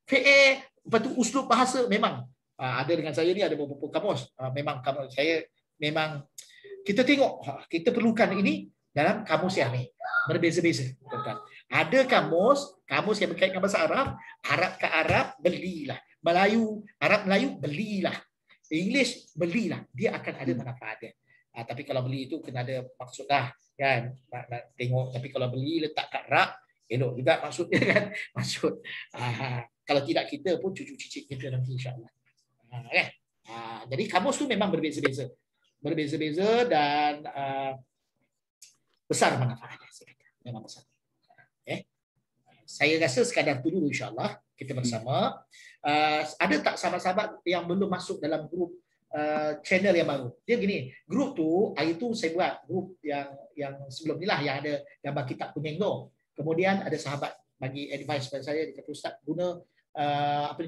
Fi'il, lepas tu uslub bahasa memang ada dengan saya ni ada beberapa kamus. Memang kamus saya memang kita tengok kita perlukan ini dalam kamus yang ni. Berbeza-beza. Ada kamus yang berkaitan dengan bahasa Arab, Arab ke Arab belilah. Melayu, Arab Melayu belilah. English belilah. Dia akan ada manfaatnya. Tapi kalau beli itu kena ada maksud dah kan. Nak tengok, tapi kalau beli letak kat rak elok juga maksudnya kan. Maksud kalau tidak kita pun cucu cicit kita nanti insya-Allah. Kan? Jadi kamus tu memang berbeza-beza. Berbeza-beza dan besar manfaatnya. Memang besar. Saya rasa sekadar itu dulu insya-Allah kita bersama. Ada tak sahabat-sahabat yang belum masuk dalam grup channel yang baru? Dia gini, grup tu hari tu saya buat grup yang sebelum ni lah, yang ada gambar kitab Kunyengno. Kemudian ada sahabat bagi advice pada saya, dia kata Ustaz guna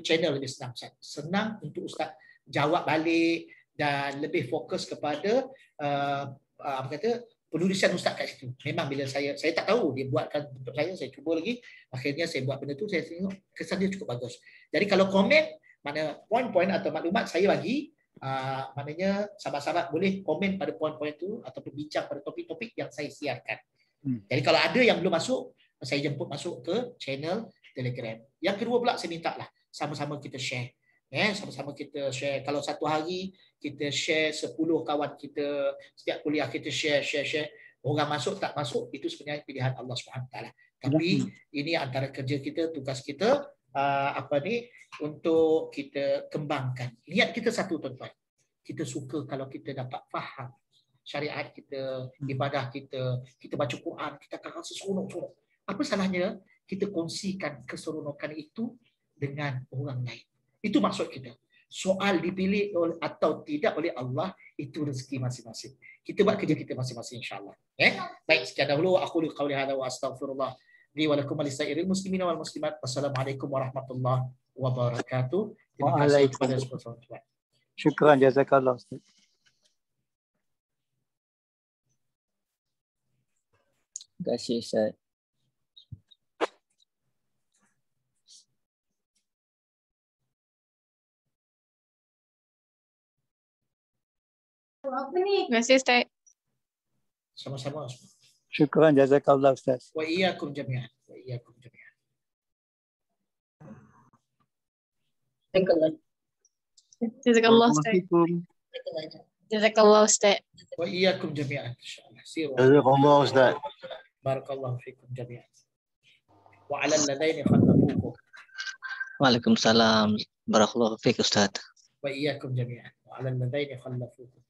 channel lebih senang Ustaz. Senang untuk Ustaz jawab balik dan lebih fokus kepada penulisan Ustaz kat situ. Memang bila saya tak tahu dia buatkan untuk saya cuba lagi, akhirnya saya buat benda tu, saya tengok kesan dia cukup bagus. Jadi kalau komen, mana poin-poin atau maklumat saya bagi, maknanya sahabat-sahabat boleh komen pada poin-poin itu ataupun bincang pada topik-topik yang saya siarkan. Jadi kalau ada yang belum masuk, saya jemput masuk ke channel Telegram. Yang kedua pula saya minta lah sama-sama kita share. Sama-sama kita share. Kalau satu hari kita share 10 kawan kita, setiap kuliah kita share. Orang masuk tak masuk itu sebenarnya pilihan Allah SWT. Tapi ini antara kerja kita, tugas kita untuk kita kembangkan. Niat kita satu tuan-tuan. Kita suka kalau kita dapat faham syariat kita, ibadah kita, kita baca Quran, kita akan rasa seronok-seronok. Apa salahnya kita kongsikan keseronokan itu dengan orang lain? Itu maksud kita. Soal dipilih atau tidak oleh Allah, itu rezeki masing-masing. Kita buat kerja kita masing-masing insya-Allah. Baik, sekian dahulu aku qauli hadza wa astaghfirullah li wa lakum wa lisairil muslimina wal muslimat. Wassalamualaikum warahmatullahi wabarakatuh. Terima kasih kepada semua. Syukran, jazakallah Ustaz. Terima kasih Ustaz. Terima kasih Ustaz. Sama-sama. Syukran, jazakallah Ustaz. Wa iyyakum jami'an. Wa iyyakum jami'an. Jazakallah Ustaz. Jazakallah Ustaz. Wa iyyakum jami'an insyaallah. Siru. Jazakallah Ustaz. Barakallahu fikum jami'an. Wa 'alal ladaini khallafukum. Waalaikumsalam. Barakallahu fiik Ustaz. Wa iyyakum jami'an. Wa 'alal ladaini khallafukum.